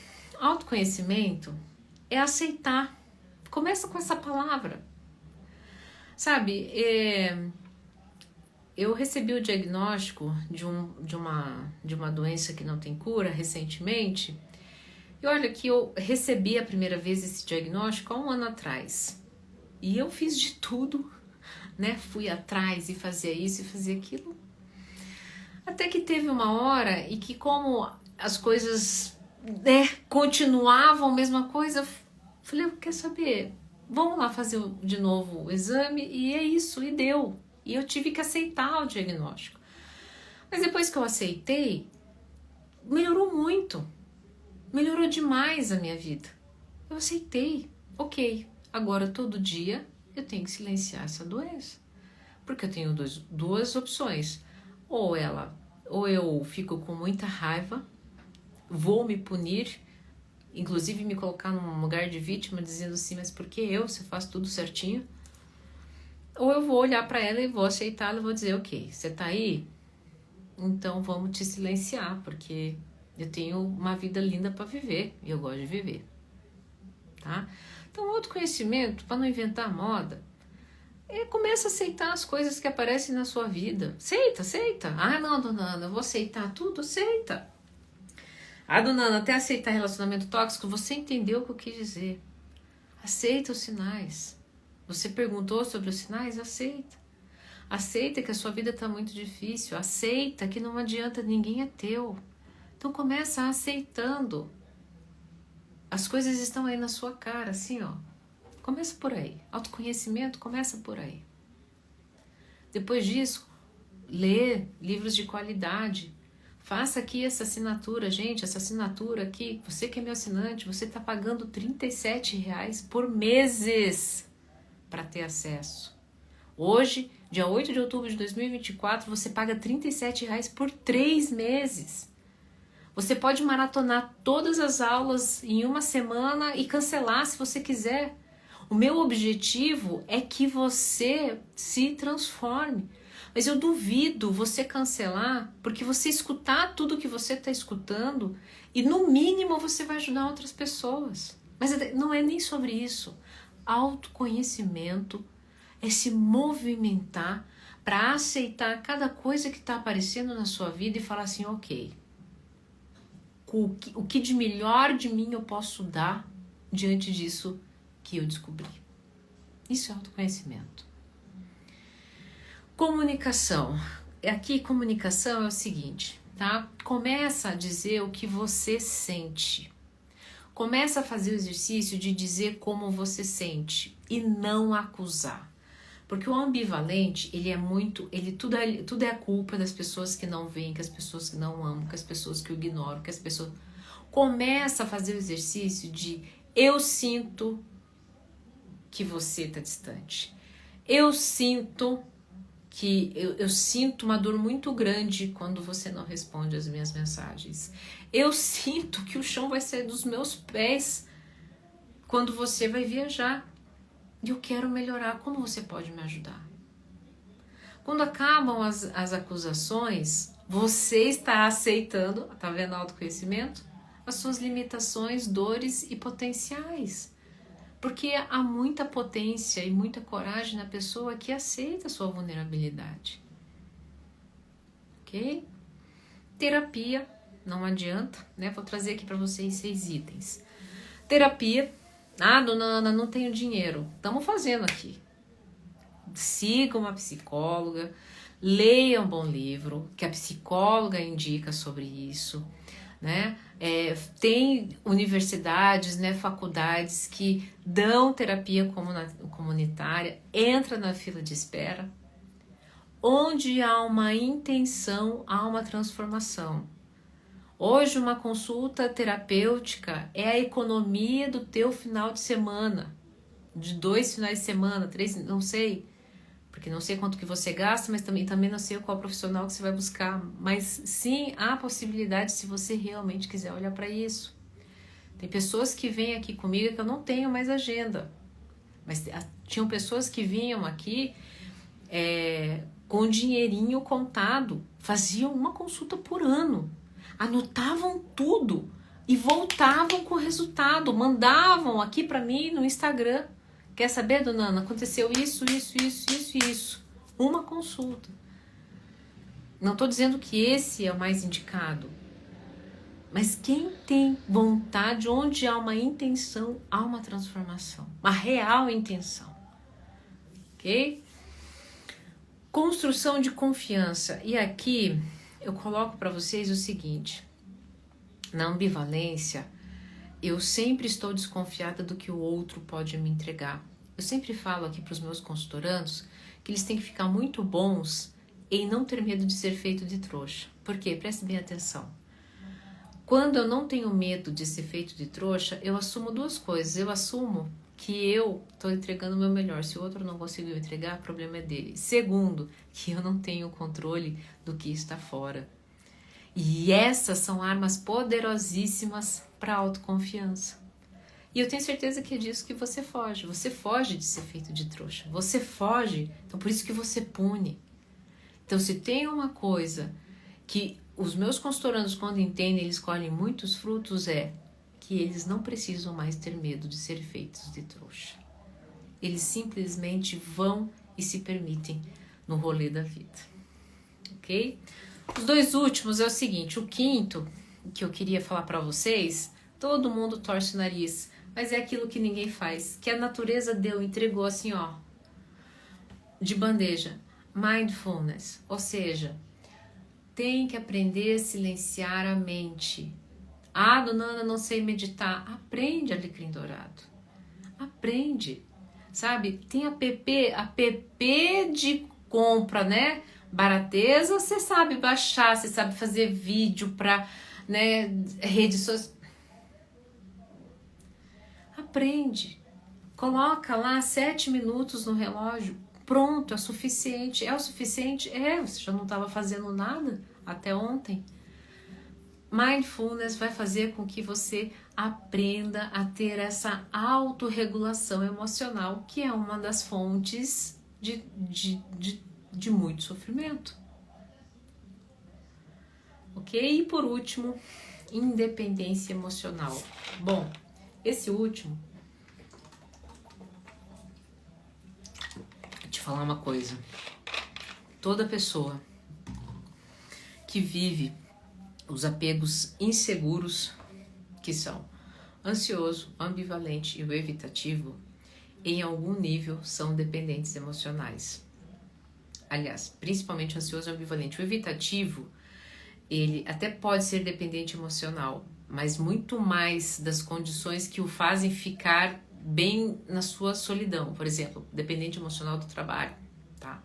autoconhecimento é aceitar. Começa com essa palavra. Sabe, eu recebi o diagnóstico de uma doença que não tem cura recentemente. E olha que eu recebi a primeira vez esse diagnóstico há 1 ano atrás. E eu fiz de tudo, né? Fui atrás e fazia isso e fazia aquilo. Até que teve uma hora e que como as coisas, né, continuavam a mesma coisa, falei, quer saber? Vamos lá fazer de novo o exame e é isso, e deu. E eu tive que aceitar o diagnóstico. Mas depois que eu aceitei, melhorou muito. Melhorou demais a minha vida. Eu aceitei. Ok, agora todo dia eu tenho que silenciar essa doença. Porque eu tenho duas opções. Ou eu fico com muita raiva, vou me punir, inclusive me colocar num lugar de vítima, dizendo assim, mas por que eu, se eu faço tudo certinho? Ou eu vou olhar para ela e vou aceitá-la e vou dizer, ok, você tá aí? Então vamos te silenciar, porque eu tenho uma vida linda para viver e eu gosto de viver, tá? Então, autoconhecimento, para não inventar moda, começa a aceitar as coisas que aparecem na sua vida. Aceita. Ah, não, dona Ana, eu vou aceitar tudo, aceita. Ah, dona Ana, até aceitar relacionamento tóxico, você entendeu o que eu quis dizer. Aceita os sinais. Você perguntou sobre os sinais? Aceita. Aceita que a sua vida está muito difícil. Aceita que não adianta, ninguém é teu. Então começa aceitando. As coisas estão aí na sua cara, assim, ó. Começa por aí. Autoconhecimento começa por aí. Depois disso, lê livros de qualidade. Faça aqui essa assinatura, gente, essa assinatura aqui, você que é meu assinante, você está pagando R$37 por meses para ter acesso. Hoje, dia 8 de outubro de 2024, você paga R$37 por 3 meses. Você pode maratonar todas as aulas em uma semana e cancelar se você quiser. O meu objetivo é que você se transforme. Mas eu duvido você cancelar, porque você escutar tudo que você está escutando e no mínimo você vai ajudar outras pessoas. Mas não é nem sobre isso. Autoconhecimento é se movimentar para aceitar cada coisa que está aparecendo na sua vida e falar assim, ok, o que de melhor de mim eu posso dar diante disso que eu descobri. Isso é autoconhecimento. Comunicação. Aqui, comunicação é o seguinte, tá? Começa a dizer o que você sente. Começa a fazer o exercício de dizer como você sente e não acusar. Porque o ambivalente, tudo é a culpa das pessoas que não veem, que as pessoas que não amam, que as pessoas que o ignoram, que as pessoas... Começa a fazer o exercício de eu sinto que você está distante. Eu sinto uma dor muito grande quando você não responde as minhas mensagens. Eu sinto que o chão vai sair dos meus pés quando você vai viajar. E eu quero melhorar. Como você pode me ajudar? Quando acabam as acusações, você está aceitando, tá vendo o autoconhecimento? As suas limitações, dores e potenciais. Porque há muita potência e muita coragem na pessoa que aceita a sua vulnerabilidade. Ok? Terapia, não adianta, né? Vou trazer aqui para vocês 6 itens. Terapia. Ah, dona Ana, não tenho dinheiro. Estamos fazendo aqui. Siga uma psicóloga, leia um bom livro, que a psicóloga indica sobre isso, né? Tem universidades, né, faculdades que dão terapia comunitária, entra na fila de espera. Onde há uma intenção, há uma transformação. Hoje uma consulta terapêutica é a economia do teu final de semana, de 2 finais de semana, 3, não sei, porque não sei quanto que você gasta, mas também não sei qual profissional que você vai buscar, mas sim, há possibilidade se você realmente quiser olhar para isso. Tem pessoas que vêm aqui comigo que eu não tenho mais agenda, mas tinham pessoas que vinham aqui com dinheirinho contado, faziam uma consulta por ano, anotavam tudo e voltavam com o resultado, mandavam aqui para mim no Instagram. Quer saber, dona Ana? Aconteceu isso. Uma consulta. Não estou dizendo que esse é o mais indicado, mas quem tem vontade, onde há uma intenção, há uma transformação, uma real intenção, ok? Construção de confiança. E aqui eu coloco para vocês o seguinte: na ambivalência, eu sempre estou desconfiada do que o outro pode me entregar. Eu sempre falo aqui para os meus consultorandos que eles têm que ficar muito bons em não ter medo de ser feito de trouxa. Por quê? Preste bem atenção. Quando eu não tenho medo de ser feito de trouxa, eu assumo 2 coisas. Eu assumo que eu estou entregando o meu melhor. Se o outro não conseguiu entregar, o problema é dele. Segundo, que eu não tenho controle do que está fora. E essas são armas poderosíssimas para a autoconfiança. E eu tenho certeza que é disso que você foge. Você foge de ser feito de trouxa. Você foge, então por isso que você pune. Então se tem uma coisa que os meus consultorandos, quando entendem, eles colhem muitos frutos, é que eles não precisam mais ter medo de ser feitos de trouxa. Eles simplesmente vão e se permitem no rolê da vida. Ok? Os 2 últimos é o seguinte: o quinto que eu queria falar para vocês, todo mundo torce o nariz, mas é aquilo que ninguém faz, que a natureza deu, entregou assim, ó, de bandeja. Mindfulness, ou seja, tem que aprender a silenciar a mente. Ah, dona Ana, não sei meditar. Aprende, alecrim dourado. Aprende, sabe? Tem app de compra, né? Barateza, você sabe baixar, você sabe fazer vídeo para, né, redes sociais. Aprende. Coloca lá 7 minutos no relógio. Pronto, é suficiente. É o suficiente? Você já não estava fazendo nada até ontem. Mindfulness vai fazer com que você aprenda a ter essa autorregulação emocional, que é uma das fontes de muito sofrimento. Ok? E por último, independência emocional. Bom, esse último, vou te falar uma coisa. Toda pessoa que vive os apegos inseguros, que são ansioso, ambivalente e o evitativo, em algum nível são dependentes emocionais. Aliás, principalmente ansioso e ambivalente. O evitativo, ele até pode ser dependente emocional, mas muito mais das condições que o fazem ficar bem na sua solidão. Por exemplo, dependente emocional do trabalho, tá?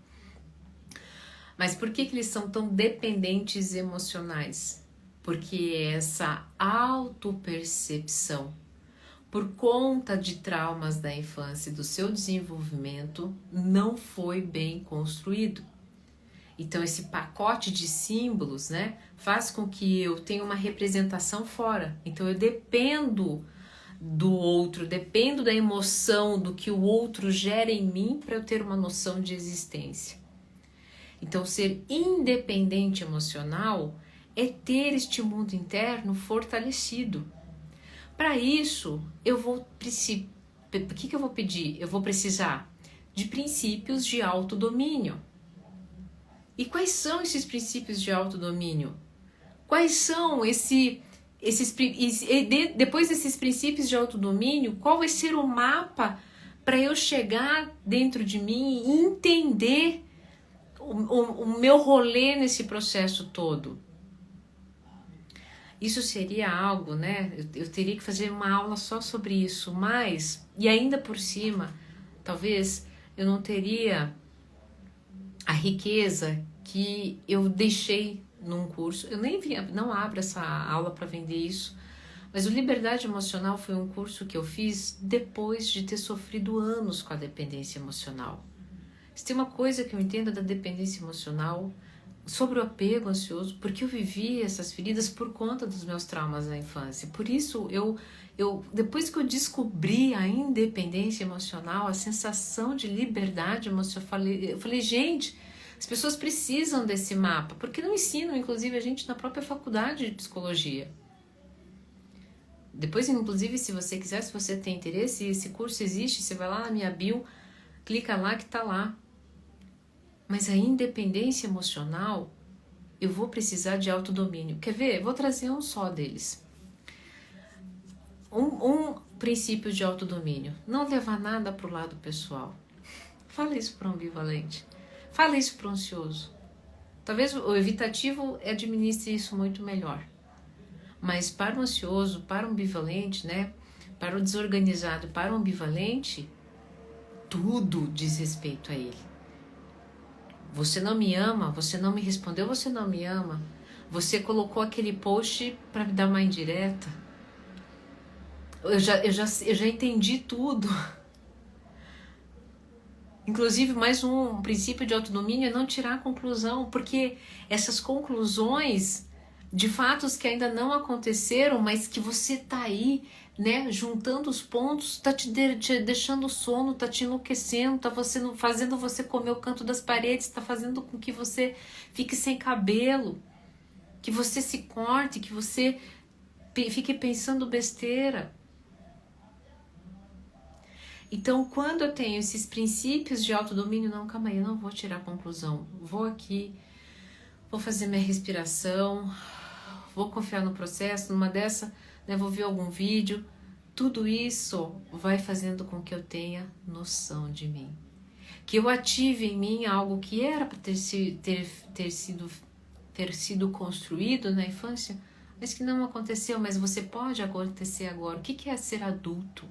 Mas por que eles são tão dependentes emocionais? Porque essa autopercepção, por conta de traumas da infância e do seu desenvolvimento, não foi bem construído. Então esse pacote de símbolos, né, faz com que eu tenha uma representação fora. Então eu dependo do outro, dependo da emoção, do que o outro gera em mim para eu ter uma noção de existência. Então ser independente emocional é ter este mundo interno fortalecido. Para isso, o que eu vou pedir? Eu vou precisar de princípios de autodomínio. E quais são esses princípios de autodomínio? Quais são depois desses princípios de autodomínio, qual vai ser o mapa para eu chegar dentro de mim e entender o meu rolê nesse processo todo? Isso seria algo, né? Eu teria que fazer uma aula só sobre isso, mas, e ainda por cima, talvez eu não teria a riqueza que eu deixei num curso. Eu nem vi, não abro essa aula para vender isso, mas o Liberdade Emocional foi um curso que eu fiz depois de ter sofrido anos com a dependência emocional. Se tem uma coisa que eu entendo da dependência emocional, sobre o apego ansioso, porque eu vivi essas feridas por conta dos meus traumas da infância. Por isso, depois que eu descobri a independência emocional, a sensação de liberdade emocional, eu falei, gente, as pessoas precisam desse mapa, porque não ensinam, inclusive, a gente na própria faculdade de psicologia. Depois, inclusive, se você quiser, se você tem interesse, esse curso existe, você vai lá na minha bio, clica lá que tá lá. Mas a independência emocional, eu vou precisar de autodomínio. Quer ver? Vou trazer um só deles. Um princípio de autodomínio. Não levar nada para o lado pessoal. Fala isso para o ambivalente. Fala isso para o ansioso. Talvez o evitativo administre isso muito melhor. Mas para o ansioso, para o ambivalente, né? Para o desorganizado, para o ambivalente, tudo diz respeito a ele. Você não me ama, você não me respondeu, você não me ama. Você colocou aquele post para me dar uma indireta. Eu já entendi tudo. Inclusive, mais um princípio de autodomínio é não tirar a conclusão, porque essas conclusões de fatos que ainda não aconteceram, mas que você tá aí, né, juntando os pontos, tá te deixando sono, tá te enlouquecendo, tá fazendo você comer o canto das paredes, tá fazendo com que você fique sem cabelo, que você se corte, que você fique pensando besteira. Então, quando eu tenho esses princípios de autodomínio, não, calma aí, eu não vou tirar a conclusão, vou aqui, vou fazer minha respiração, vou confiar no processo, numa dessa, né, vou ver algum vídeo. Tudo isso vai fazendo com que eu tenha noção de mim. Que eu ative em mim algo que era para ter sido construído na infância, mas que não aconteceu, mas você pode acontecer agora. O que é ser adulto?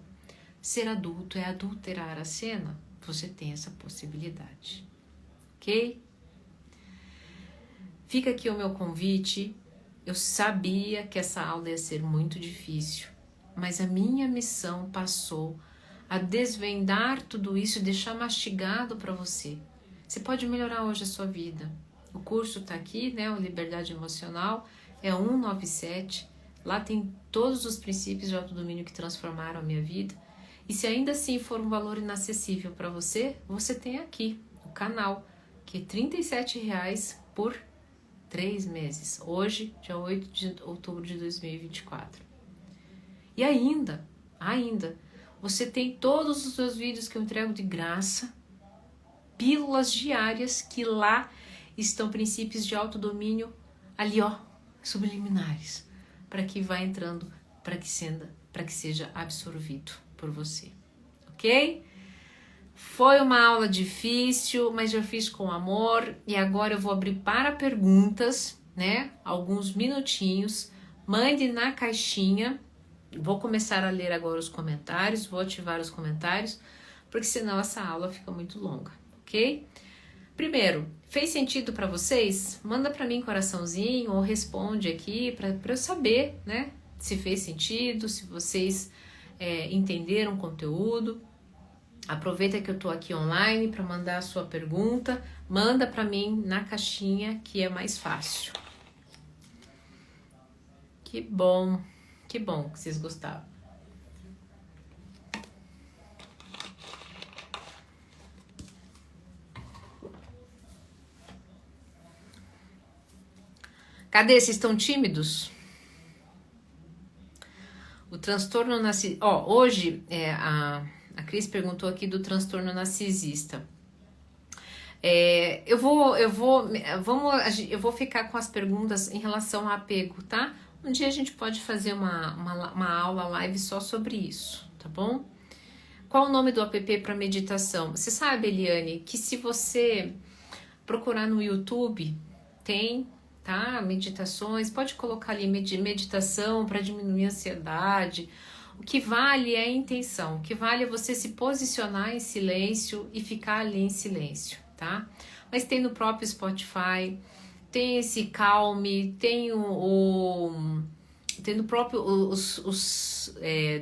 Ser adulto é adulterar a cena? Você tem essa possibilidade. Ok? Fica aqui o meu convite. Eu sabia que essa aula ia ser muito difícil, mas a minha missão passou a desvendar tudo isso e deixar mastigado para você. Você pode melhorar hoje a sua vida. O curso está aqui, né? O Liberdade Emocional é 197. Lá tem todos os princípios de autodomínio que transformaram a minha vida. E se ainda assim for um valor inacessível para você, você tem aqui o canal, que é R$ 37,00 por 3 meses, hoje, dia 8 de outubro de 2024. E ainda, você tem todos os meus vídeos que eu entrego de graça, pílulas diárias, que lá estão princípios de autodomínio, ali ó, subliminares, para que vá entrando, para que seja absorvido por você, ok? Foi uma aula difícil, mas eu fiz com amor e agora eu vou abrir para perguntas, né? Alguns minutinhos. Mande na caixinha. Vou começar a ler agora os comentários, vou ativar os comentários, porque senão essa aula fica muito longa, ok? Primeiro, fez sentido para vocês? Manda para mim coraçãozinho ou responde aqui para eu saber, né? Se fez sentido, se vocês entenderam o conteúdo. Aproveita que eu tô aqui online para mandar a sua pergunta, manda para mim na caixinha que é mais fácil. Que bom que vocês gostaram. Cadê? Vocês estão tímidos? O transtorno narcisista. Hoje a Cris perguntou aqui do transtorno narcisista. Eu vou ficar com as perguntas em relação a apego, tá? Um dia a gente pode fazer uma aula live só sobre isso, tá bom? Qual o nome do app para meditação? Você sabe, Eliane, que se você procurar no YouTube, tem, tá? Meditações, pode colocar ali meditação para diminuir a ansiedade. O que vale é a intenção, o que vale é você se posicionar em silêncio e ficar ali em silêncio, tá? Mas tem no próprio Spotify, tem esse Calme, tem no próprio,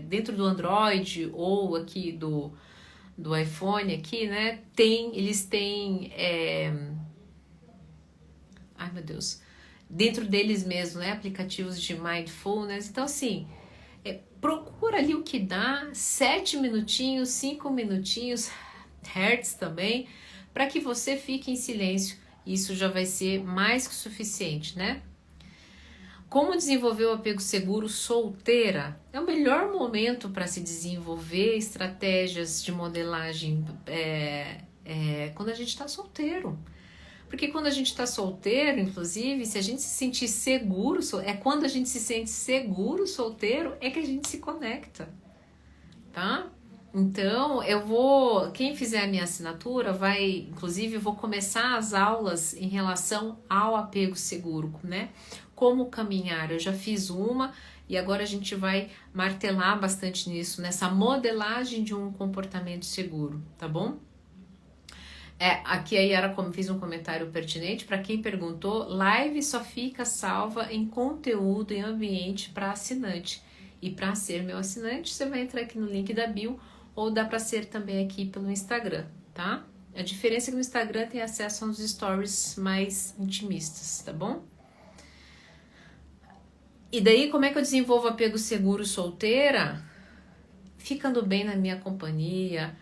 dentro do Android ou aqui do iPhone aqui, né? Eles têm, ai meu Deus, dentro deles mesmo, né? Aplicativos de mindfulness. Então, assim, procura ali o que dá, 7 minutinhos, 5 minutinhos, hertz também, para que você fique em silêncio. Isso já vai ser mais que suficiente, né? Como desenvolver o apego seguro solteira? É o melhor momento para se desenvolver estratégias de modelagem quando a gente está solteiro. Porque quando a gente está solteiro, inclusive, se a gente se sentir seguro, quando a gente se sente seguro solteiro, é que a gente se conecta, tá? Então, quem fizer a minha assinatura inclusive, eu vou começar as aulas em relação ao apego seguro, né? Como caminhar, eu já fiz uma e agora a gente vai martelar bastante nisso, nessa modelagem de um comportamento seguro, tá bom? Aqui a Yara fez um comentário pertinente para quem perguntou, live só fica salva em conteúdo em ambiente para assinante. E para ser meu assinante, você vai entrar aqui no link da bio ou dá para ser também aqui pelo Instagram, tá? A diferença é que no Instagram tem acesso aos stories mais intimistas, tá bom? E daí, como é que eu desenvolvo apego seguro solteira? Ficando bem na minha companhia,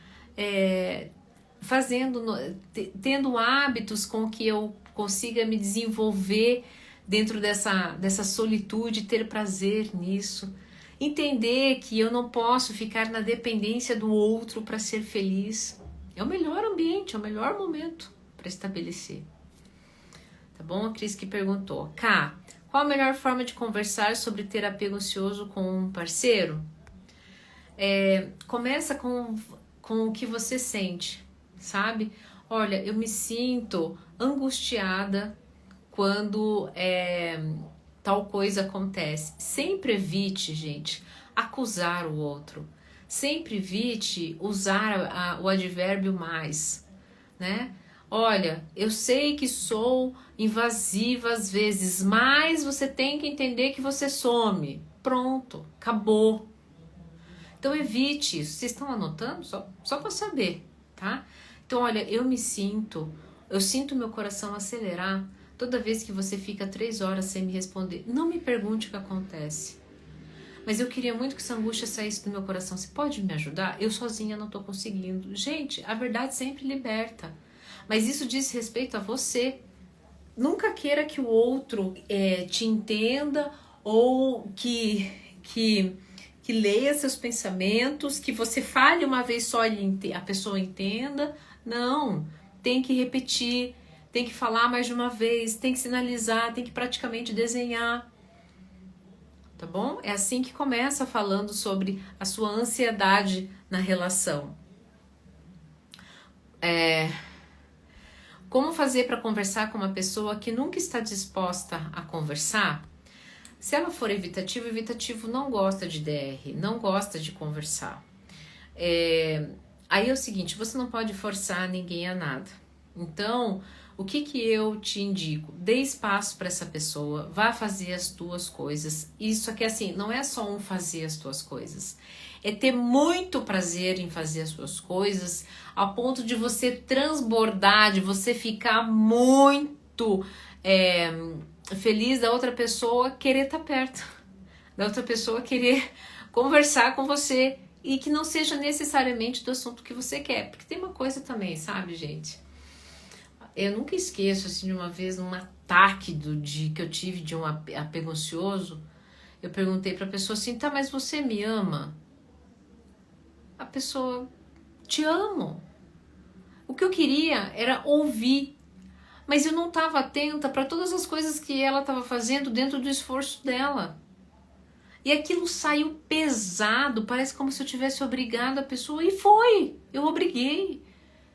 tendo hábitos com que eu consiga me desenvolver dentro dessa solitude, ter prazer nisso. Entender que eu não posso ficar na dependência do outro para ser feliz. É o melhor ambiente, é o melhor momento para estabelecer. Tá bom? A Cris que perguntou. Qual a melhor forma de conversar sobre ter apego ansioso com um parceiro? Começa com o que você sente, sabe? Olha, eu me sinto angustiada quando tal coisa acontece. Sempre evite, gente, acusar o outro. Sempre evite usar o advérbio mais, né? Olha, eu sei que sou invasiva às vezes, mas você tem que entender que você some. Pronto, acabou. Então evite isso. Vocês estão anotando? Só para saber, tá? Então, olha, eu sinto meu coração acelerar toda vez que você fica 3 horas sem me responder. Não me pergunte o que acontece. Mas eu queria muito que essa angústia saísse do meu coração. Você pode me ajudar? Eu sozinha não estou conseguindo. Gente, a verdade sempre liberta. Mas isso diz respeito a você. Nunca queira que o outro te entenda ou que leia seus pensamentos, que você fale uma vez só e a pessoa entenda. Não, tem que repetir, tem que falar mais de uma vez, tem que sinalizar, tem que praticamente desenhar. Tá bom? É assim que começa falando sobre a sua ansiedade na relação. Como fazer para conversar com uma pessoa que nunca está disposta a conversar? Se ela for evitativo, o evitativo não gosta de DR, não gosta de conversar. Aí é o seguinte, você não pode forçar ninguém a nada. Então, o que eu te indico? Dê espaço para essa pessoa, vá fazer as tuas coisas. Isso aqui, assim, não é só fazer as tuas coisas. É ter muito prazer em fazer as suas coisas, a ponto de você transbordar, de você ficar muito feliz da outra pessoa querer estar perto, da outra pessoa querer conversar com você e que não seja necessariamente do assunto que você quer. Porque tem uma coisa também, sabe, gente? Eu nunca esqueço, assim, de uma vez, um ataque que eu tive de um apego ansioso, eu perguntei pra pessoa assim, tá, mas você me ama? A pessoa, te amo. O que eu queria era ouvir, mas eu não estava atenta para todas as coisas que ela estava fazendo dentro do esforço dela. E aquilo saiu pesado, parece como se eu tivesse obrigado a pessoa, e foi, eu obriguei.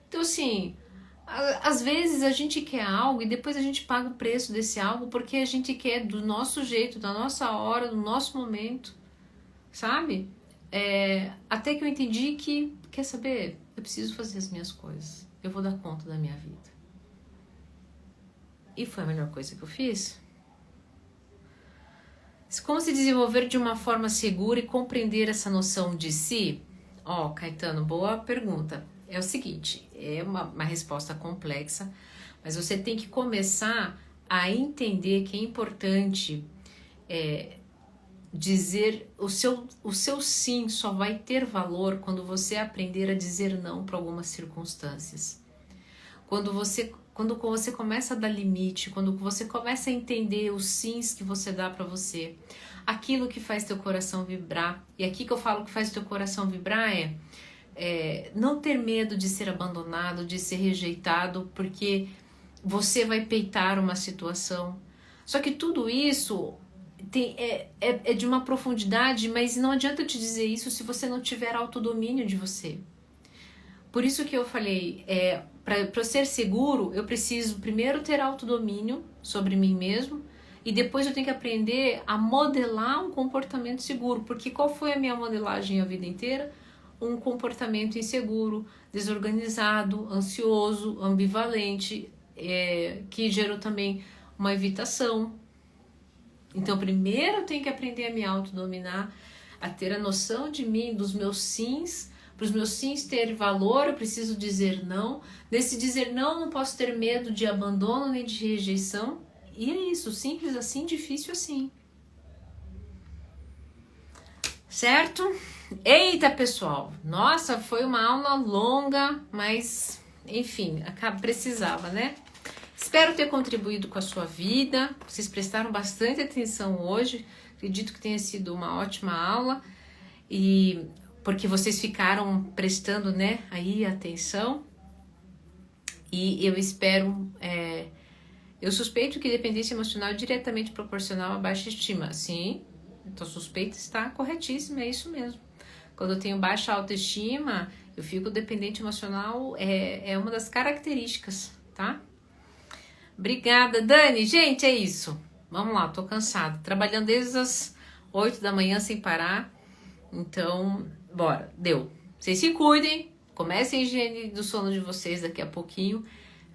Então, assim, às vezes a gente quer algo e depois a gente paga o preço desse algo porque a gente quer do nosso jeito, da nossa hora, do nosso momento, sabe? Até que eu entendi que, quer saber, eu preciso fazer as minhas coisas, eu vou dar conta da minha vida. E foi a melhor coisa que eu fiz. Como se desenvolver de uma forma segura e compreender essa noção de si? Ó, Caetano, boa pergunta. É o seguinte, é uma resposta complexa, mas você tem que começar a entender que é importante dizer o seu sim só vai ter valor quando você aprender a dizer não para algumas circunstâncias. Quando você começa a dar limite, quando você começa a entender os sims que você dá para você, aquilo que faz teu coração vibrar. E aqui que eu falo que faz teu coração vibrar não ter medo de ser abandonado, de ser rejeitado, porque você vai peitar uma situação. Só que tudo isso é de uma profundidade, mas não adianta eu te dizer isso se você não tiver autodomínio de você. Por isso que eu falei, para eu ser seguro, eu preciso primeiro ter autodomínio sobre mim mesmo e depois eu tenho que aprender a modelar um comportamento seguro. Porque qual foi a minha modelagem a vida inteira? Um comportamento inseguro, desorganizado, ansioso, ambivalente, que gerou também uma evitação. Então, primeiro eu tenho que aprender a me autodominar, a ter a noção de mim, dos meus sims. Para os meus sims terem valor, eu preciso dizer não. Nesse dizer não, não posso ter medo de abandono nem de rejeição. E é isso, simples assim, difícil assim. Certo? Eita, pessoal! Nossa, foi uma aula longa, mas, enfim, precisava, né? Espero ter contribuído com a sua vida. Vocês prestaram bastante atenção hoje. Acredito que tenha sido uma ótima aula. E porque vocês ficaram prestando, né, aí atenção. E eu espero... eu suspeito que dependência emocional é diretamente proporcional à baixa estima. Sim, então suspeita está corretíssima, é isso mesmo. Quando eu tenho baixa autoestima, eu fico dependente emocional, é uma das características, tá? Obrigada, Dani. Gente, é isso. Vamos lá, tô cansada. Trabalhando desde as 8 da manhã sem parar. Então, bora. Deu. Vocês se cuidem. Comecem a higiene do sono de vocês daqui a pouquinho.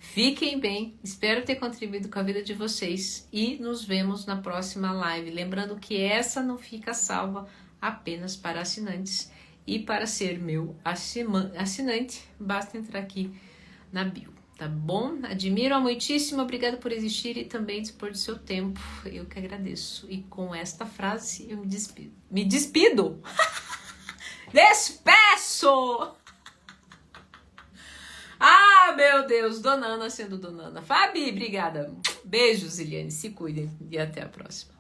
Fiquem bem. Espero ter contribuído com a vida de vocês. E nos vemos na próxima live. Lembrando que essa não fica salva apenas para assinantes. E para ser meu assinante, basta entrar aqui na bio. Tá bom? Admiro muitíssimo, obrigada por existir e também dispor do seu tempo. Eu que agradeço. E com esta frase eu me despido. Me despido! Despeço! Ah, meu Deus! Dona Ana sendo Dona Ana. Fabi, obrigada. Beijos, Eliane. Se cuidem e até a próxima.